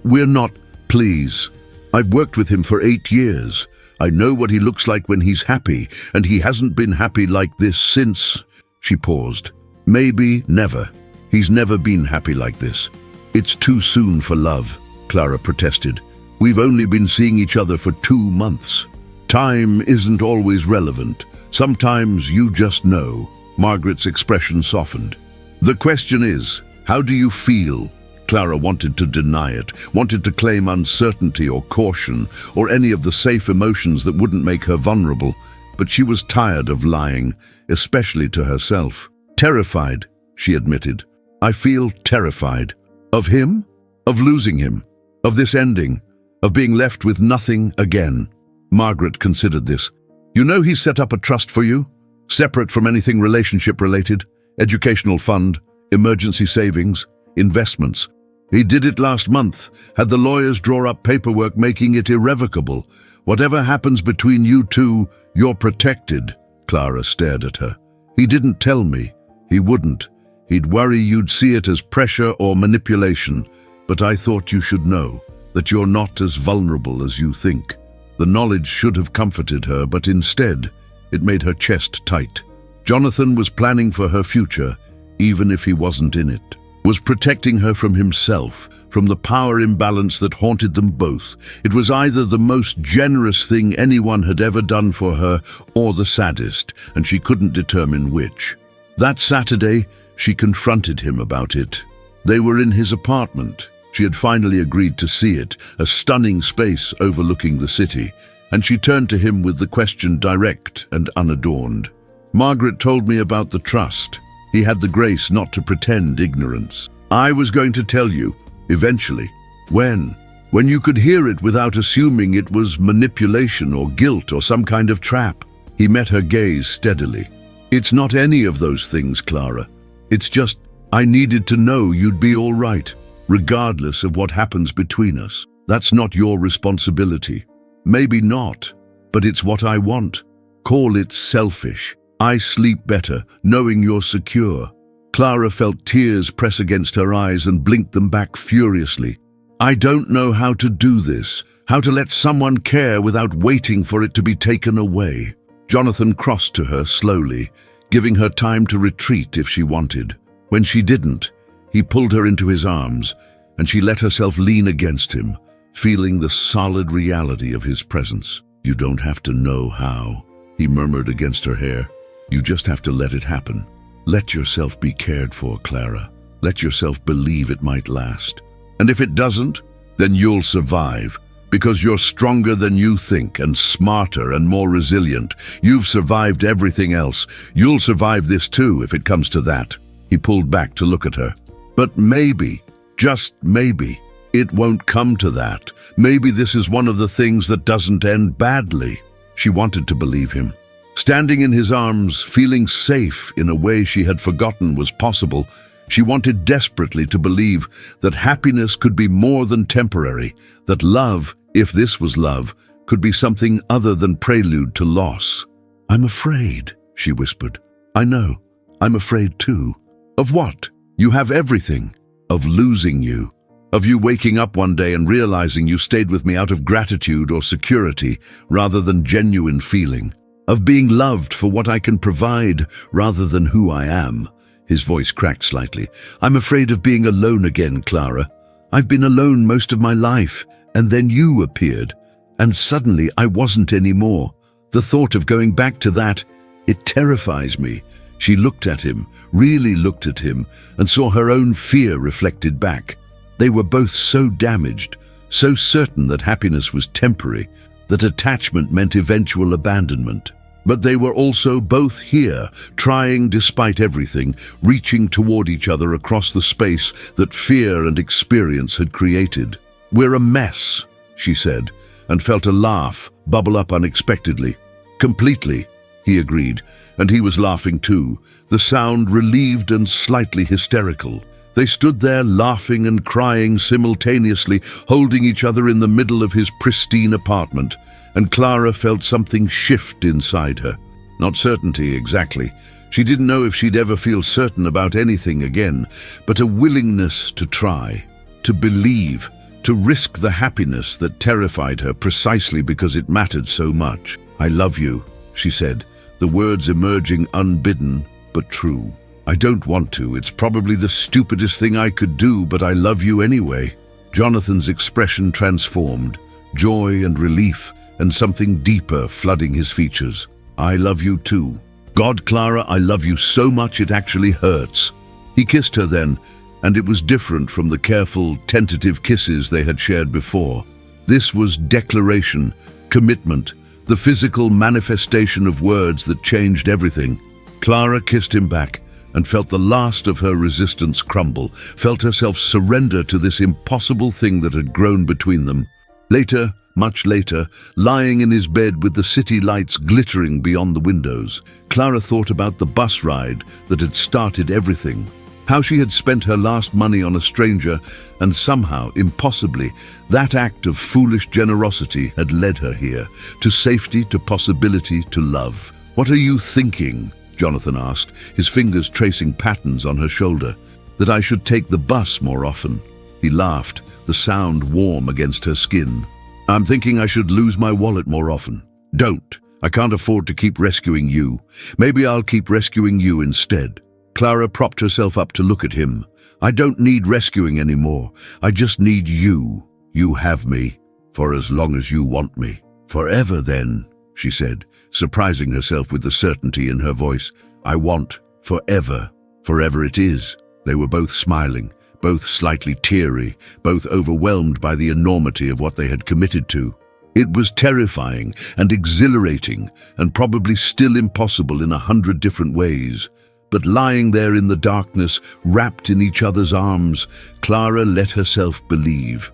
We're not, please. I've worked with him for 8 years. I know what he looks like when he's happy, and he hasn't been happy like this since." She paused. "Maybe never. He's never been happy like this." "It's too soon for love," Clara protested. "We've only been seeing each other for 2 months. Time isn't always relevant. Sometimes you just know." Margaret's expression softened. "The question is, how do you feel?" Clara wanted to deny it, wanted to claim uncertainty or caution, or any of the safe emotions that wouldn't make her vulnerable, but she was tired of lying, especially to herself. "Terrified," she admitted. "I feel terrified. Of him? Of losing him? Of this ending? Of being left with nothing again?" Margaret considered this. "You know he set up a trust for you? Separate from anything relationship-related, educational fund, emergency savings, investments. He did it last month, had the lawyers draw up paperwork making it irrevocable. Whatever happens between you two, you're protected." Clara stared at her. "He didn't tell me. He wouldn't. He'd worry you'd see it as pressure or manipulation, but I thought you should know that you're not as vulnerable as you think." The knowledge should have comforted her, but instead, it made her chest tight. Jonathan was planning for her future, even if he wasn't in it. Was protecting her from himself, from the power imbalance that haunted them both. It was either the most generous thing anyone had ever done for her, or the saddest, and she couldn't determine which. That Saturday, she confronted him about it. They were in his apartment. She had finally agreed to see it, a stunning space overlooking the city, and she turned to him with the question direct and unadorned. "Margaret told me about the trust. He had the grace not to pretend ignorance. I was going to tell you, eventually. When? When you could hear it without assuming it was manipulation or guilt or some kind of trap." He met her gaze steadily. "It's not any of those things, Clara. It's just, I needed to know you'd be all right, regardless of what happens between us. That's not your responsibility. Maybe not, but it's what I want. Call it selfish. I sleep better, knowing you're secure." Clara felt tears press against her eyes and blinked them back furiously. "I don't know how to do this, how to let someone care without waiting for it to be taken away." Jonathan crossed to her slowly, giving her time to retreat if she wanted. When she didn't, he pulled her into his arms, and she let herself lean against him, feeling the solid reality of his presence. "You don't have to know how," he murmured against her hair. "You just have to let it happen. Let yourself be cared for, Clara. Let yourself believe it might last. And if it doesn't, then you'll survive, because you're stronger than you think and smarter and more resilient. You've survived everything else. You'll survive this too, if it comes to that." He pulled back to look at her. "But maybe, just maybe, it won't come to that. Maybe this is one of the things that doesn't end badly." She wanted to believe him. Standing in his arms, feeling safe in a way she had forgotten was possible, she wanted desperately to believe that happiness could be more than temporary, that love, if this was love, could be something other than prelude to loss. "I'm afraid," she whispered. "I know. I'm afraid too." "Of what?" "You have everything." "Of losing you. Of you waking up one day and realizing you stayed with me out of gratitude or security rather than genuine feeling. Of being loved for what I can provide rather than who I am." His voice cracked slightly. "I'm afraid of being alone again, Clara. I've been alone most of my life, and then you appeared, and suddenly I wasn't anymore. The thought of going back to that, it terrifies me." She looked at him, really looked at him, and saw her own fear reflected back. They were both so damaged, so certain that happiness was temporary, that attachment meant eventual abandonment. But they were also both here, trying despite everything, reaching toward each other across the space that fear and experience had created. "We're a mess," she said, and felt a laugh bubble up unexpectedly. "Completely," he agreed, and he was laughing too, the sound relieved and slightly hysterical. They stood there laughing and crying simultaneously, holding each other in the middle of his pristine apartment, and Clara felt something shift inside her. Not certainty exactly. She didn't know if she'd ever feel certain about anything again, but a willingness to try, to believe, to risk the happiness that terrified her precisely because it mattered so much. "I love you," she said, the words emerging unbidden but true. "I don't want to. It's probably the stupidest thing I could do, but I love you anyway." Jonathan's expression transformed, joy and relief, and something deeper flooding his features. "I love you too. God, Clara, I love you so much it actually hurts." He kissed her then, and it was different from the careful, tentative kisses they had shared before. This was declaration, commitment, the physical manifestation of words that changed everything. Clara kissed him back and felt the last of her resistance crumble, felt herself surrender to this impossible thing that had grown between them. Later, much later, lying in his bed with the city lights glittering beyond the windows, Clara thought about the bus ride that had started everything. How she had spent her last money on a stranger, and somehow, impossibly, that act of foolish generosity had led her here, to safety, to possibility, to love. "What are you thinking?" Jonathan asked, his fingers tracing patterns on her shoulder. "That I should take the bus more often." He laughed, the sound warm against her skin. "I'm thinking I should lose my wallet more often." "Don't. I can't afford to keep rescuing you. Maybe I'll keep rescuing you instead." Clara propped herself up to look at him. "I don't need rescuing anymore. I just need you. You have me, for as long as you want me." "Forever then," she said, surprising herself with the certainty in her voice. "I want forever. Forever it is." They were both smiling, both slightly teary, both overwhelmed by the enormity of what they had committed to. It was terrifying and exhilarating, and probably still impossible in 100 different ways. But lying there in the darkness, wrapped in each other's arms, Clara let herself believe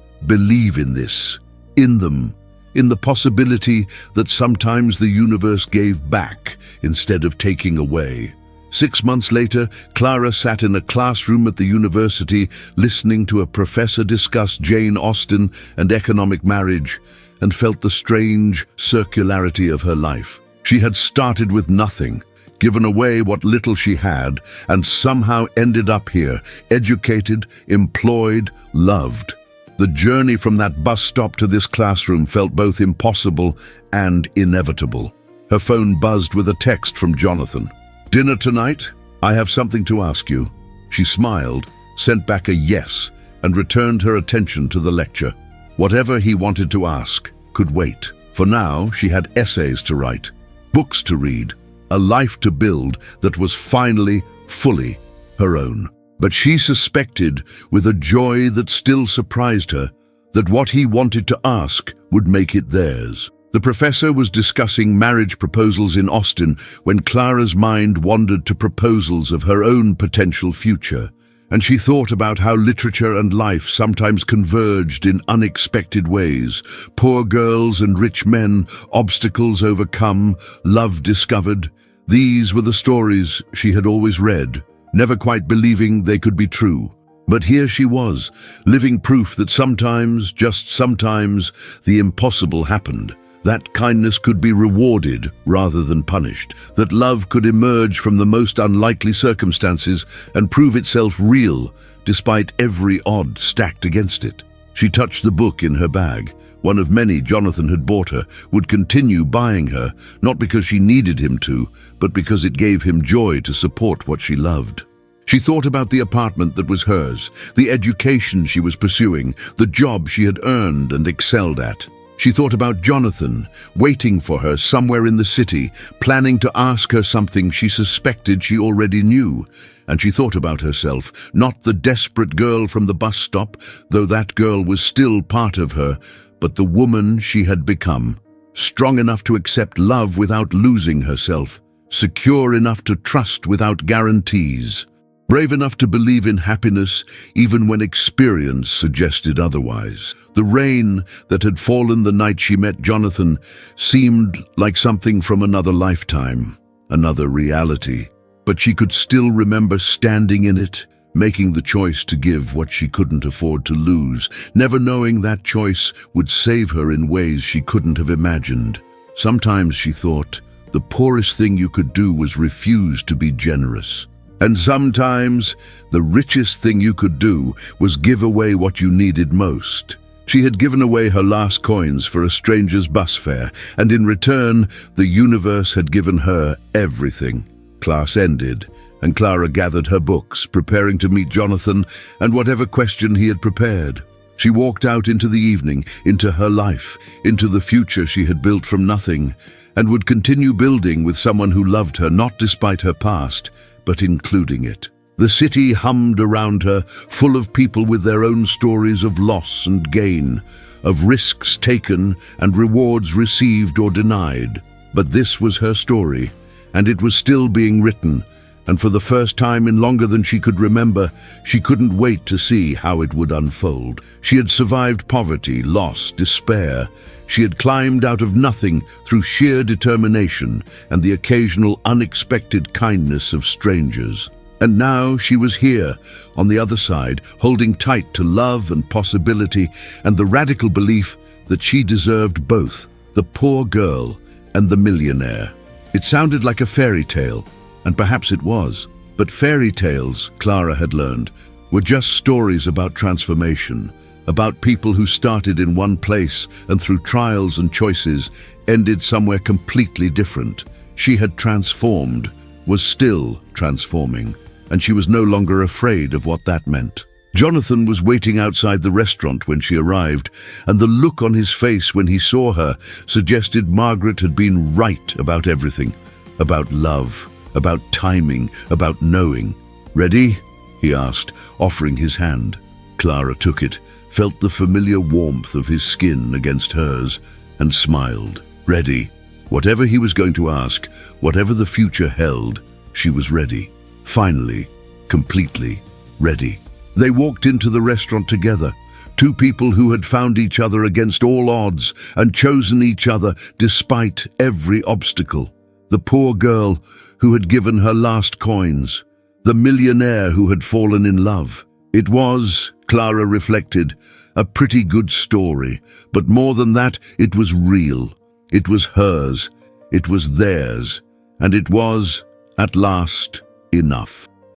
in this, in them, in the possibility that sometimes the universe gave back instead of taking away. 6 months later, Clara sat in a classroom at the university listening to a professor discuss Jane Austen and economic marriage, and felt the strange circularity of her life. She had started with nothing, given away what little she had, and somehow ended up here, educated, employed, loved. The journey from that bus stop to this classroom felt both impossible and inevitable. Her phone buzzed with a text from Jonathan. "Dinner tonight? I have something to ask you." She smiled, sent back a yes, and returned her attention to the lecture. Whatever he wanted to ask could wait. For now, she had essays to write, books to read, a life to build that was finally, fully her own. But she suspected, with a joy that still surprised her, that what he wanted to ask would make it theirs. The professor was discussing marriage proposals in Austin when Clara's mind wandered to proposals of her own potential future, and she thought about how literature and life sometimes converged in unexpected ways. Poor girls and rich men, obstacles overcome, love discovered. These were the stories she had always read, never quite believing they could be true. But here she was, living proof that sometimes, just sometimes, the impossible happened. That kindness could be rewarded rather than punished, that love could emerge from the most unlikely circumstances and prove itself real, despite every odd stacked against it. She touched the book in her bag, one of many Jonathan had bought her, would continue buying her, not because she needed him to, but because it gave him joy to support what she loved. She thought about the apartment that was hers, the education she was pursuing, the job she had earned and excelled at. She thought about Jonathan, waiting for her somewhere in the city, planning to ask her something she suspected she already knew. And she thought about herself, not the desperate girl from the bus stop, though that girl was still part of her, but the woman she had become, strong enough to accept love without losing herself, secure enough to trust without guarantees, brave enough to believe in happiness even when experience suggested otherwise. The rain that had fallen the night she met Jonathan seemed like something from another lifetime, another reality. But she could still remember standing in it, making the choice to give what she couldn't afford to lose, never knowing that choice would save her in ways she couldn't have imagined. Sometimes, she thought, the poorest thing you could do was refuse to be generous. And sometimes, the richest thing you could do was give away what you needed most. She had given away her last coins for a stranger's bus fare, and in return, the universe had given her everything. Class ended, and Clara gathered her books, preparing to meet Jonathan and whatever question he had prepared. She walked out into the evening, into her life, into the future she had built from nothing, and would continue building with someone who loved her not despite her past, but including it. The city hummed around her, full of people with their own stories of loss and gain, of risks taken and rewards received or denied. But this was her story, and it was still being written, and for the first time in longer than she could remember, she couldn't wait to see how it would unfold. She had survived poverty, loss, despair. She had climbed out of nothing through sheer determination and the occasional unexpected kindness of strangers. And now she was here, on the other side, holding tight to love and possibility and the radical belief that she deserved both, the poor girl and the millionaire. It sounded like a fairy tale, and perhaps it was. But fairy tales, Clara had learned, were just stories about transformation, about people who started in one place and through trials and choices ended somewhere completely different. She had transformed, was still transforming, and she was no longer afraid of what that meant. Jonathan was waiting outside the restaurant when she arrived, and the look on his face when he saw her suggested Margaret had been right about everything, about love, about timing, about knowing. "Ready?" he asked, offering his hand. Clara took it, felt the familiar warmth of his skin against hers, and smiled. Ready. Whatever he was going to ask, whatever the future held, she was ready. Finally, completely ready. They walked into the restaurant together, two people who had found each other against all odds and chosen each other despite every obstacle. The poor girl who had given her last coins, the millionaire who had fallen in love. It was, Clara reflected, a pretty good story, but more than that, it was real. It was hers, it was theirs, and it was, at last, enough.